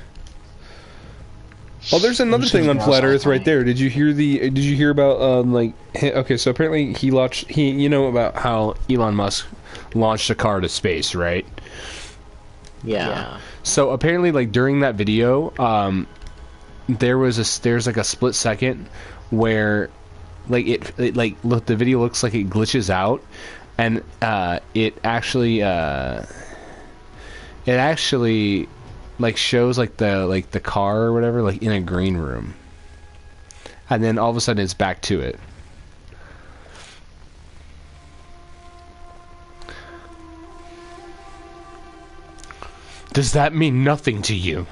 Oh, there's another thing on Flat Earth right there. Did you hear about like? Okay, so apparently you know about how Elon Musk launched a car to space, right? Yeah. So apparently, like during that video, there's like a split second where, like the video looks like it glitches out, and it actually like shows like the car or whatever like in a green room, and then all of a sudden it's back to it. Does that mean nothing to you?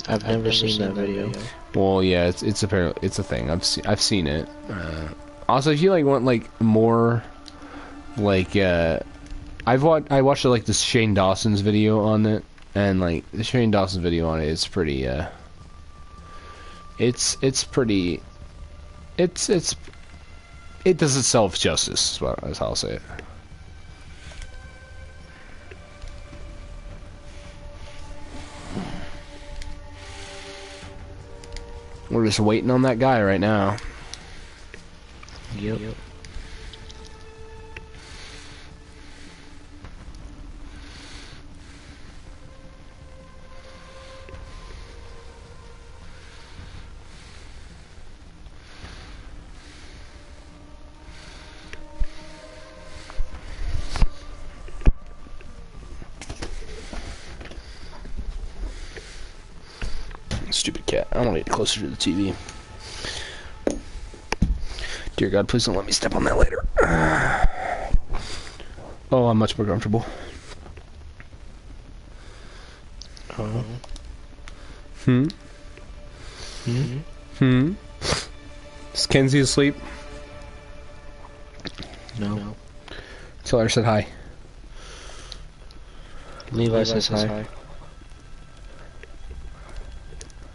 I've never seen that video. Well, yeah, it's apparently it's a thing. I've seen it. Also, if you like want like more, like I watched like this Shane Dawson's video on it, and like the Shane Dawson's video on it is pretty. It does itself justice. Is how I'll say it. We're just waiting on that guy right now. Yep. Stupid cat. I want to get closer to the TV. Dear God, please don't let me step on that later. Oh, I'm much more comfortable. Is Kenzie asleep? No. Tell her I said hi. Levi says hi.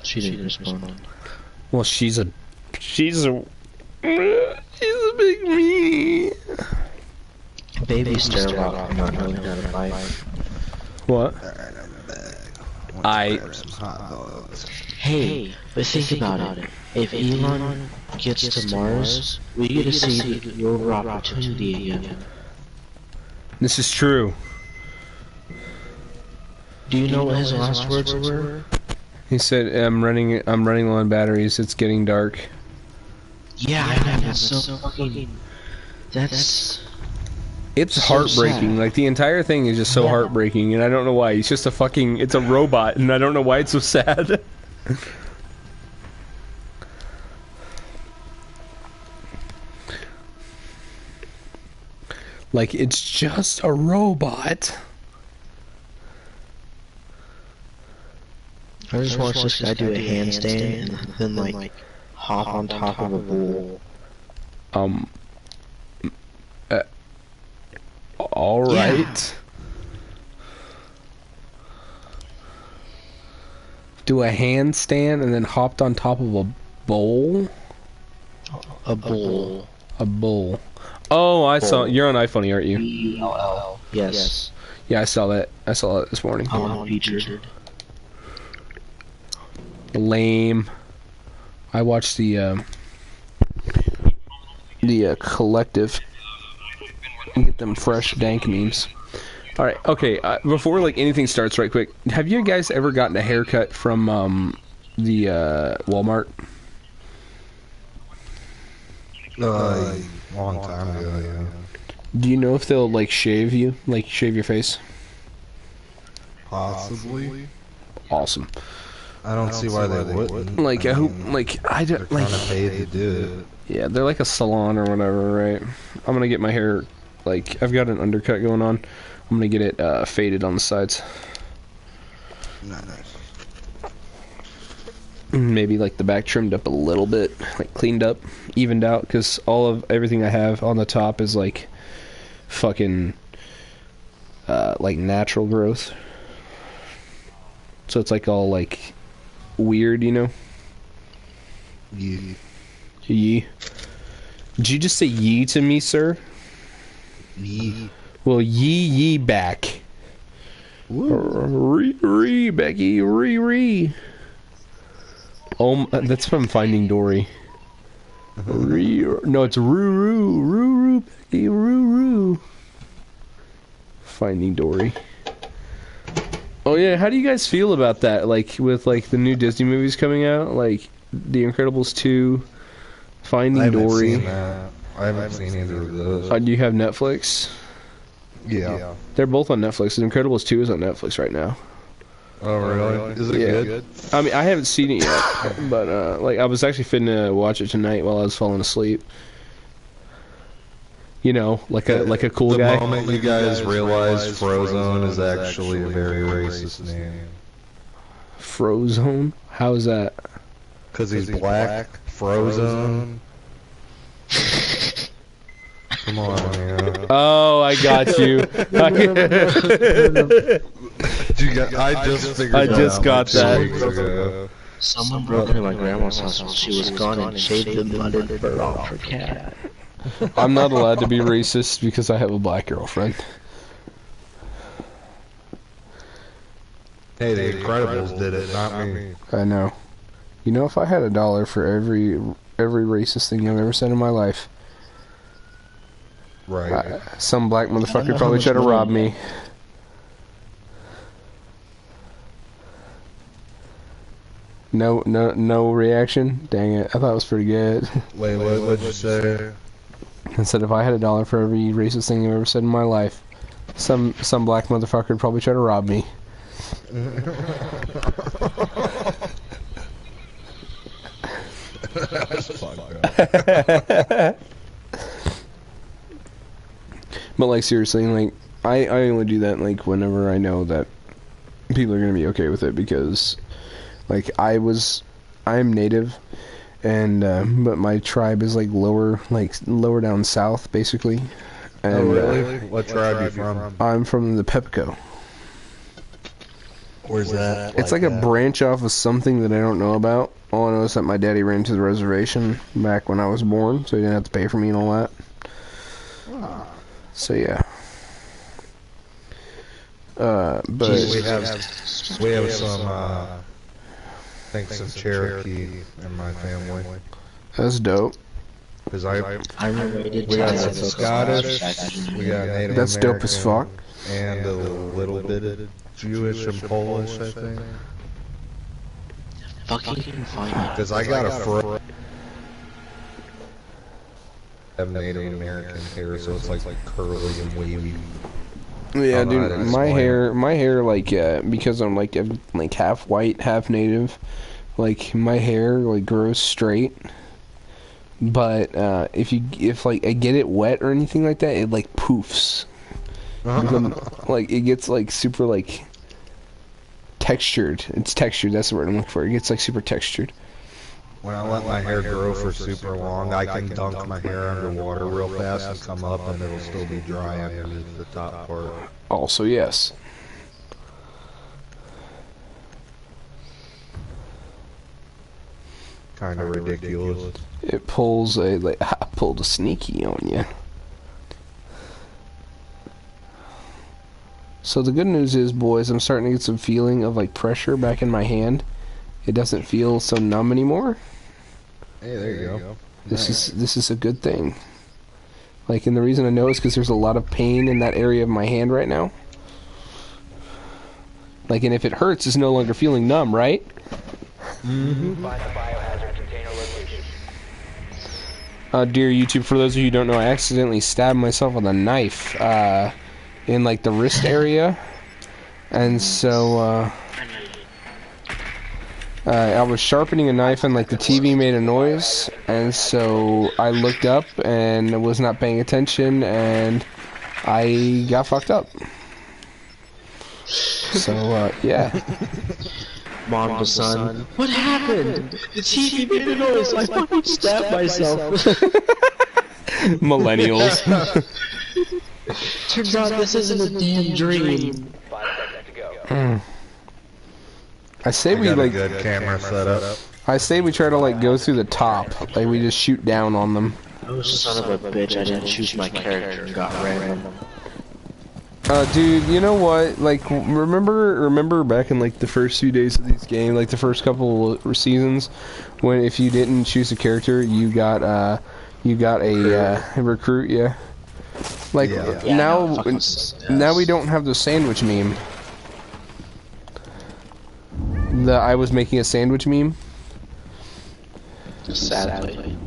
She didn't respond. Well, she's a big me. Baby Starlock not knowing how to fight. What? Hey, but think about it. If Elon gets to Mars, we get to see the over opportunity again. This is true. Do you know what his last words were? He said, "I'm running low on batteries. It's getting dark." Yeah, I know. That's so fucking. That's. It's so heartbreaking. sad. Like the entire thing is just so heartbreaking, and I don't know why. He's just it's a robot, and I don't know why it's so sad. Like, it's just a robot. I just watched this guy do a handstand and then like hop on top of a bull. All right. Yeah. Do a handstand and then hopped on top of a bowl? A bull. A bull. Oh, I saw. You're on iPhone, aren't you? B-E-L-L. Yes. Yeah, I saw that. I saw that this morning. Featured. Lame. I watched the collective and get them fresh dank memes. All right, okay. Before like anything starts, right quick, have you guys ever gotten a haircut from the Walmart? Long time ago, yeah. Do you know if they'll like shave you, like shave your face? Possibly. Awesome. I don't see why they wouldn't. Like I hope, like I don't like. They're kind of paid to do it. Yeah, they're like a salon or whatever, right? I'm gonna get my hair, like I've got an undercut going on. I'm gonna get it faded on the sides. Nice. Maybe like the back trimmed up a little bit, like cleaned up, evened out, because everything I have on the top is like fucking like natural growth. So it's like all like weird, you know? Yee. Yee. Did you just say yee to me, sir? Yee. Well, yee back. Ree, Becky, ree. Oh, that's from Finding Dory. No, it's roo, Becky, roo. Finding Dory. Oh yeah, how do you guys feel about that? Like with like the new Disney movies coming out, like The Incredibles 2, Finding Dory. I haven't seen either of those. Do you have Netflix? Yeah. They're both on Netflix. The Incredibles 2 is on Netflix right now. Oh really? Is it good? I mean, I haven't seen it yet, but like I was actually finna watch it tonight while I was falling asleep. You know, like a cool guy. The moment you guys realize Frozone is actually a very racist name. Frozone? How is that? Because he's black. Frozone. Come on, man. Oh, I got you. I just figured I just got that. Ago. Someone broke into my grandma's house while she was gone and shaved the mutton fur off her cat. I'm not allowed to be racist because I have a black girlfriend. Hey, The Incredibles did it, not me. I know. You know, if I had $1 for every racist thing I've ever said in my life, right? Some black motherfucker probably tried to rob me. No reaction. Dang it! I thought it was pretty good. Wait, what'd you say? I said if I had $1 for every racist thing I've ever said in my life, some black motherfucker would probably try to rob me. That's fucked up. But like seriously, like I only do that like whenever I know that people are gonna be okay with it, because like I'm native, and but my tribe is like lower down south basically. And, oh really? What tribe are you from? I'm from the Pepco. Where's that? It's like a branch off of something that I don't know about. All I know is that my daddy ran to the reservation back when I was born, so he didn't have to pay for me and all that. Oh. So yeah. But we have some I think some Cherokee in my family. That's dope. Because I'm related we to got some Scottish, we got Native That's dope as fuck. And a little bit of Jewish and Polish, I think. Fucking find it. Because I got a friend have Native American hair, so it's like curly and wavy. Yeah, dude, my hair, like, because I'm like half white, half native, like my hair like grows straight, but if like I get it wet or anything like that, it like poofs. Like it gets like super like textured. It's textured. That's the word I'm looking for. It gets like super textured. When I let my hair grow for super long, I can dunk my hair underwater real fast and come up, and it'll still be dry underneath the top part. Also, yes. Kind of ridiculous. It pulls a like I pulled a sneaky on you. So the good news is, boys, I'm starting to get some feeling of like pressure back in my hand. It doesn't feel so numb anymore. Hey, there you go. This is a good thing. Like, and the reason I know is because there's a lot of pain in that area of my hand right now. Like, and if it hurts, it's no longer feeling numb, right? Find the biohazard container location. Dear YouTube, for those of you who don't know, I accidentally stabbed myself with a knife in like the wrist area, and so I was sharpening a knife and like the TV made a noise, and so I looked up and was not paying attention and I got fucked up. So yeah. Mom, son, what happened? The TV made a noise. I fucking stabbed myself. Millennials. Turns out this isn't a damn dream. 5 seconds to go. I say we Got a like. good camera setup. I say we try to like go through the top, like we just shoot down on them. Oh, son of a bitch! I didn't choose my character and got random. Dude, you know what? Like, remember back in like the first few days of these games, like the first couple of seasons, when if you didn't choose a character, you got a recruit, yeah. Like now we don't have the sandwich meme. I was making a sandwich meme. Sadly.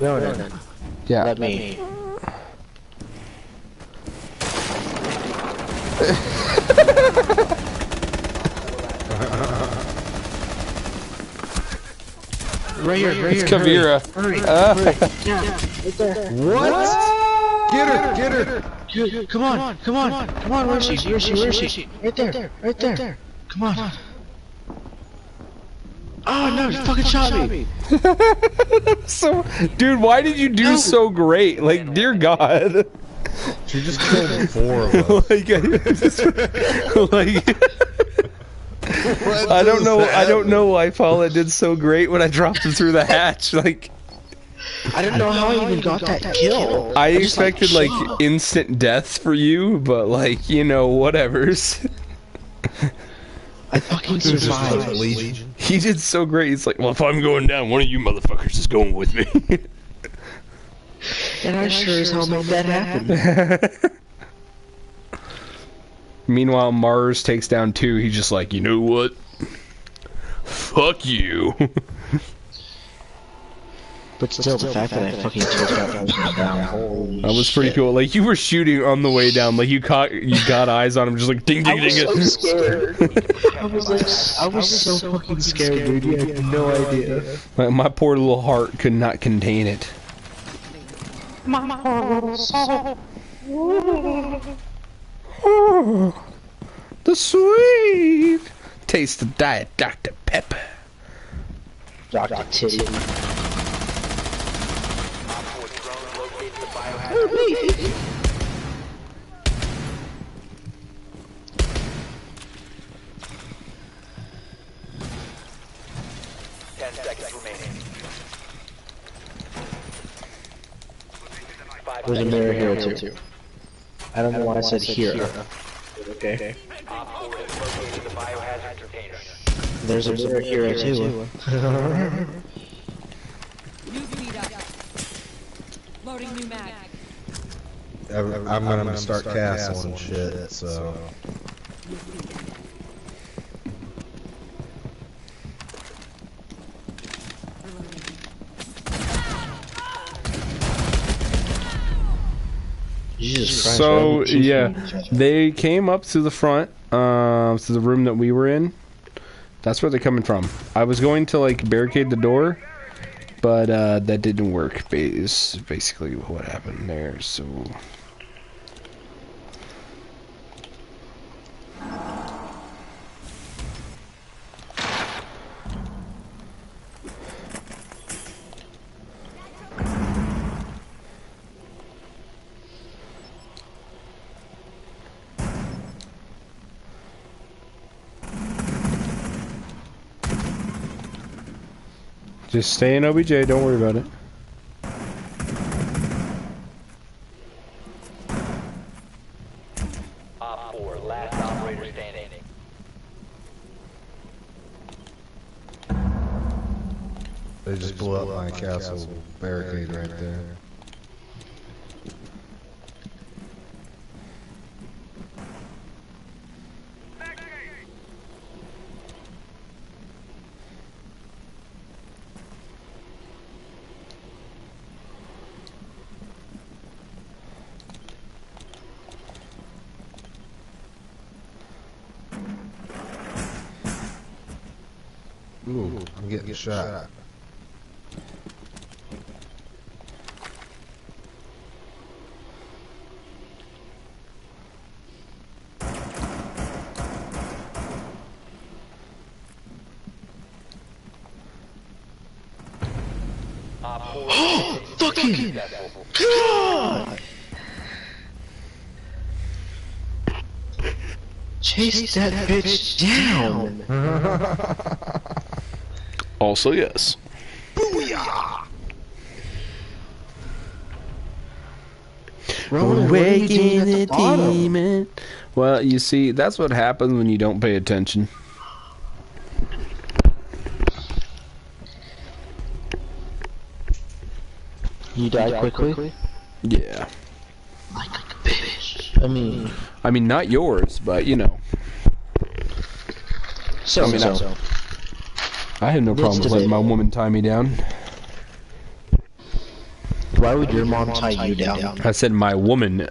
No. Yeah. Let me. Right here. It's Kavira. Hurry. Yeah, right there. What? Get her! Come on. Where is she? Right there. Come on. Oh no, you fucking shot me. So, dude, why did you do so great? Like, dear God. She just killed 4 of us. I don't know why Paula did so great when I dropped him through the hatch. Like, I don't know how I even got that kill. I expected like instant death for you, but like, you know, whatever's. I fucking survived. He did so great. He's like, well, if I'm going down, one of you motherfuckers is going with me. And I sure as hell made that happen. Meanwhile, Mars takes down 2. He's just like, you know what? Fuck you. But still, the fact that I fucking took that down. That was pretty cool. Like, you were shooting on the way down. Like, you got eyes on him, just like ding ding ding. I was so scared. I was so fucking scared, dude. You had no idea. Like, my poor little heart could not contain it. My poor little soul. Oh, the sweet taste of Diet Dr. Pepper. Dr. Titty. There's a mirror here too. I don't know why I said here. Okay. There's a mirror here too. Loading new mag. I'm gonna start castling shit, so. Jesus Christ, So yeah, they came up to the front, to the room that we were in. That's where they're coming from. I was going to like barricade the door, but that didn't work. Is basically what happened there. So. Just stay in OBJ, don't worry about it. Op 4, last operator standing. They just blew up my castle barricade right there. Ooh, I'm getting shot. Fucking God! Chase that bitch down! Also, yes. Booyah! Ronan, what are you doing at the bottom? Well, you see, that's what happens when you don't pay attention. You die quickly? Yeah. Like a bitch. I mean, not yours, but you know. So. I had no problem with letting my woman tie me down. Why would your mom tie you down? I said my woman.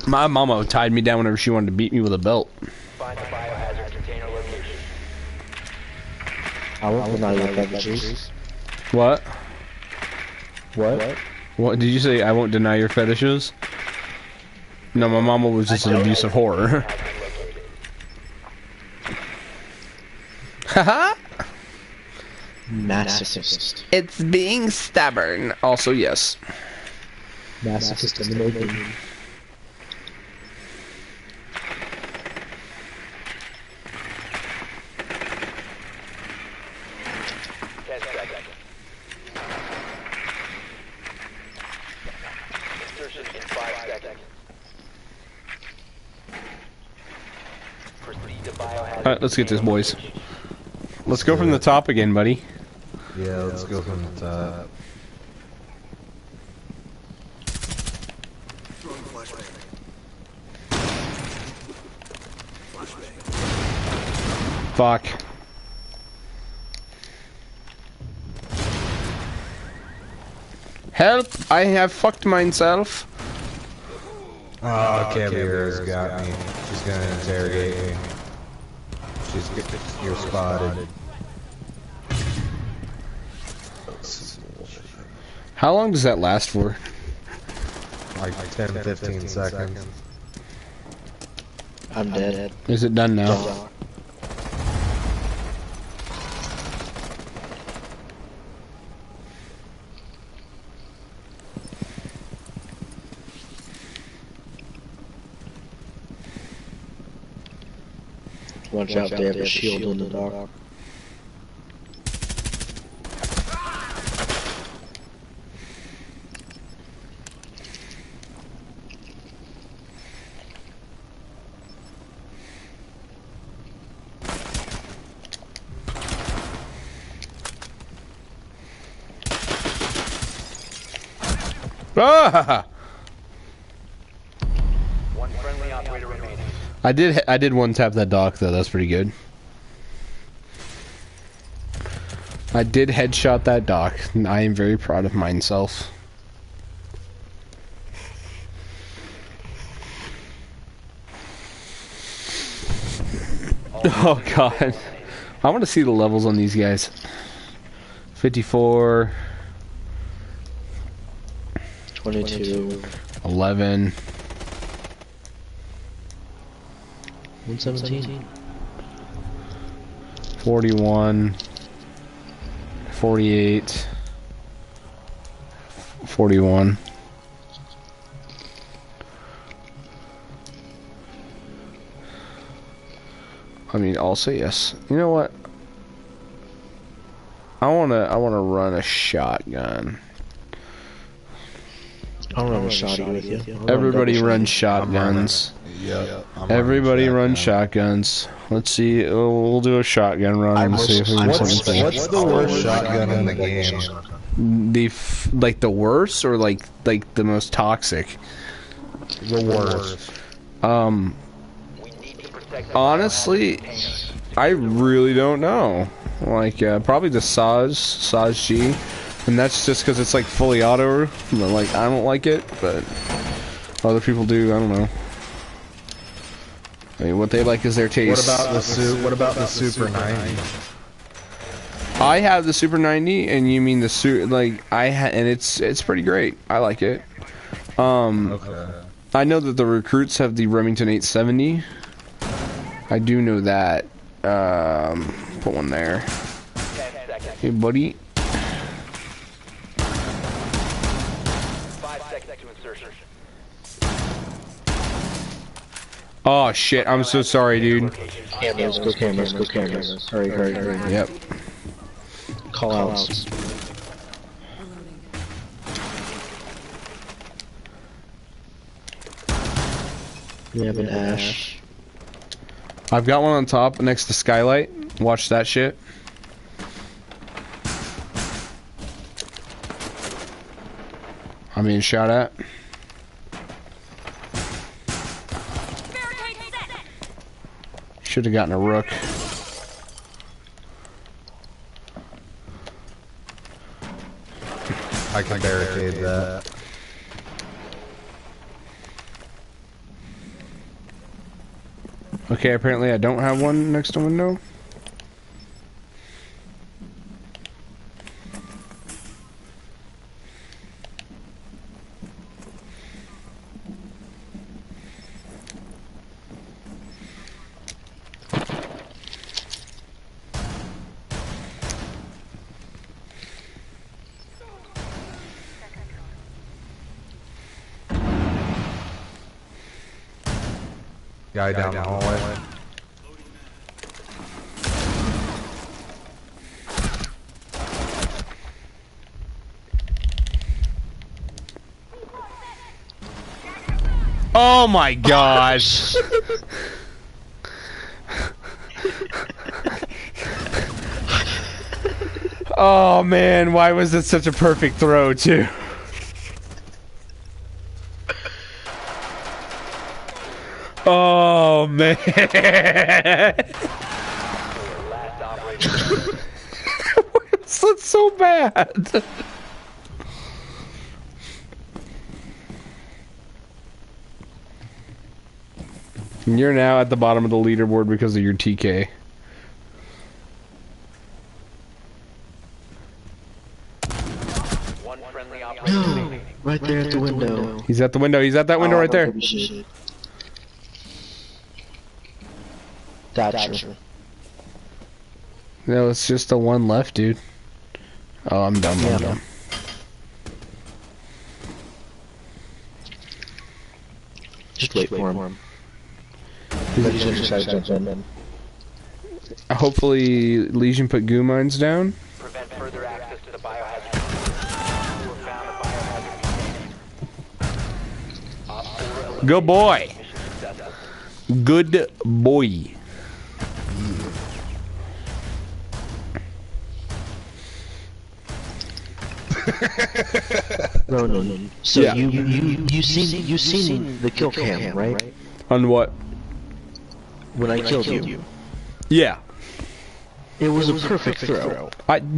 My mama tied me down whenever she wanted to beat me with a belt. Find the biohazard container location. I won't deny your fetishes. What? What? What did you say? I won't deny your fetishes? No, my mama was just an abusive whore. Haha! Masochist. It's being stubborn. Also, yes. Masochist in the making. 10 seconds. Insertion in 5 seconds. Proceed to biohazard. Alright, let's get this, boys. Let's go from the top again, buddy. Yeah, let's go from the top. Fuck. Help! I have fucked myself. Oh, Caviar's got me. She's gonna interrogate me. You're spotted. How long does that last for? Like 10-15 seconds. I'm dead. Is it done now? Watch out, they have a shield in the dark. Ah! One friendly operator remaining. I did one tap that dock though. That's pretty good. I did headshot that dock. I am very proud of myself. Oh god. I want to see the levels on these guys. 54. 22. 11. 117. 41. 48. 41. I mean, I'll say yes. You know what? I wanna run a shotgun. I'll run a shotty with you. Everybody run shotguns. Yep. Everybody run shotguns. Let's see. We'll do a shotgun run and see if we can something. What's the worst shotgun in the game? Like the worst or like the most toxic? The worst. Honestly, I really don't know. Like probably the Saz G, and that's just because it's like fully auto. Like I don't like it, but other people do. I don't know. I mean, what they like is their taste. What about the Super 90? I have the Super 90, and you mean the and it's pretty great. I like it. Okay. I know that the recruits have the Remington 870. I do know that. Put one there. Hey, buddy. 5 seconds to insertion. Oh shit! I'm so sorry, dude. Cameras, go cameras, go cameras. Hurry, hurry, hurry. Yep. Call outs. We have an Ash. I've got one on top next to Skylight. Watch that shit. I'm being shot at. Should have gotten a rook. I can barricade that. Okay, apparently I don't have one next to window. Guy down the hallway. Oh my gosh! Oh man, why was it such a perfect throw too? Oh man! That's so bad. You're now at the bottom of the leaderboard because of your TK. One friendly No, operator. right there at the window. He's at the window. He's at that window right there. Thatcher. No, it's just the one left, dude. Oh, I'm dumb. I'm dumb. Just wait for him. He's gonna jump in. Hopefully, Legion put goo mines down. Prevent further access to the biohazard. You have found a biohazard. Good boy. Good boy. Ronin. So Yeah. you seen the kill cam, right? On what? When I killed you. Yeah. It was a perfect throw.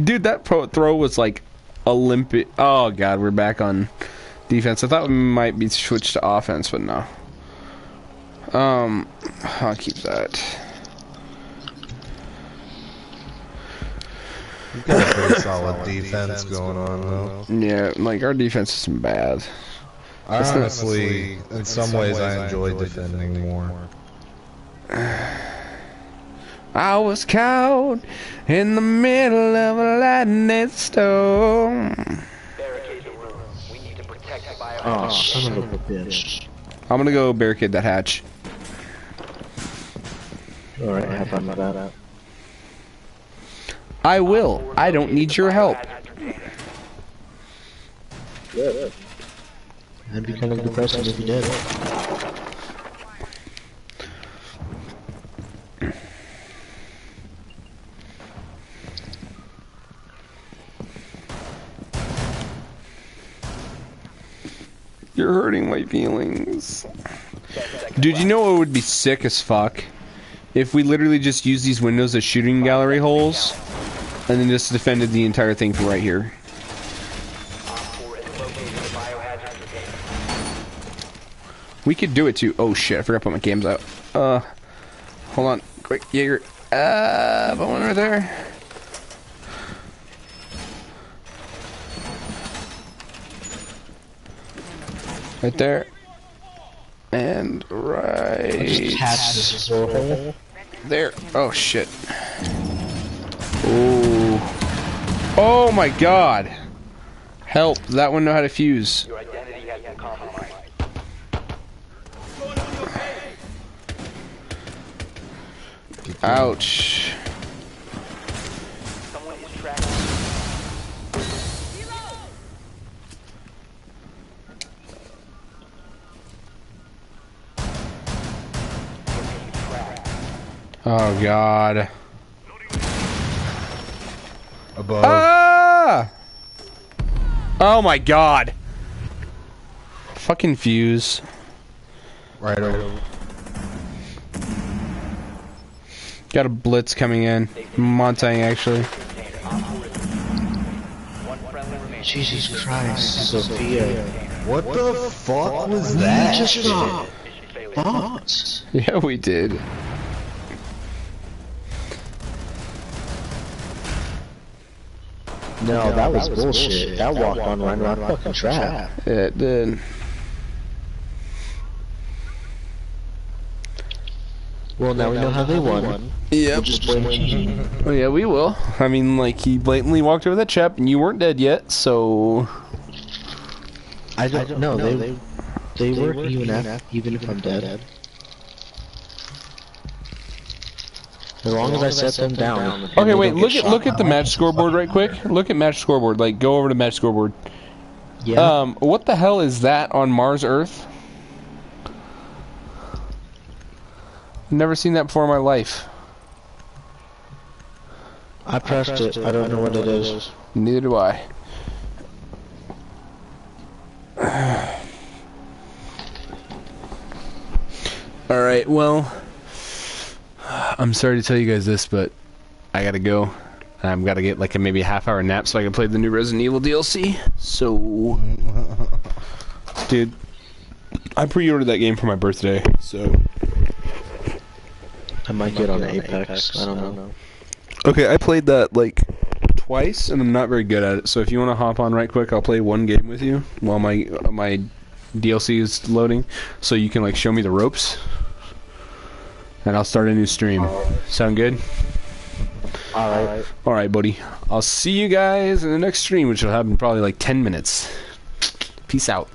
Dude, that throw was like Olympic. Oh god, we're back on defense. I thought we might be switched to offense, but no. I'll keep that. We've got a pretty solid defense going on, though. Yeah, like, our defense isn't bad. Honestly, in some ways, I enjoy defending more. I was caught in the middle of a lightning storm. Barricade the room. We need to protect the biohazard. Oh, son of a bitch. I'm gonna go barricade that hatch. Alright, have fun with that. I will. I don't need your help. Yeah. That'd be kind of depressing if you did. You're hurting my feelings. Dude, you know what would be sick as fuck? If we literally just use these windows as shooting gallery holes, and then just defended the entire thing from right here. We could do it too. Oh shit, I forgot to put my cams out. Hold on. Quick, Jaeger. Put one right there. Right there. And right there. Oh shit. Oh. Oh my god. Help. Does that one know how to fuse? Your identity has been compromised. Ouch. Someone is tracking. Oh god. Above. Ah! Oh my god. Fucking fuse. Right over. Got a blitz coming in. Montang actually. Jesus Christ, Sophia. What the fuck was that? Just not thoughts. Yeah, we did. No, that was bullshit. That walked on right around fucking trap. It did. Well, now we know how they won. Yep. We'll just blame cheating. Oh yeah, we will. I mean, like, he blatantly walked over that chap, and you weren't dead yet, so... I don't know. They work even if I'm dead. As long as I set them down. Okay, wait. Look at the match scoreboard right quick. Look at match scoreboard. Like, go over to match scoreboard. Yeah. What the hell is that on Mars Earth? Never seen that before in my life. I pressed it. I don't know what it is. Neither do I. Alright, well, I'm sorry to tell you guys this, but I gotta go. I've gotta get like maybe a half-hour nap so I can play the new Resident Evil DLC. So, dude, I pre-ordered that game for my birthday, so... I might get on Apex. I don't know. Okay, I played that like twice, and I'm not very good at it. So if you want to hop on right quick, I'll play one game with you while my DLC is loading, so you can like show me the ropes, and I'll start a new stream. Sound good? Alright. Alright, buddy. I'll see you guys in the next stream, which will happen in probably like 10 minutes. Peace out.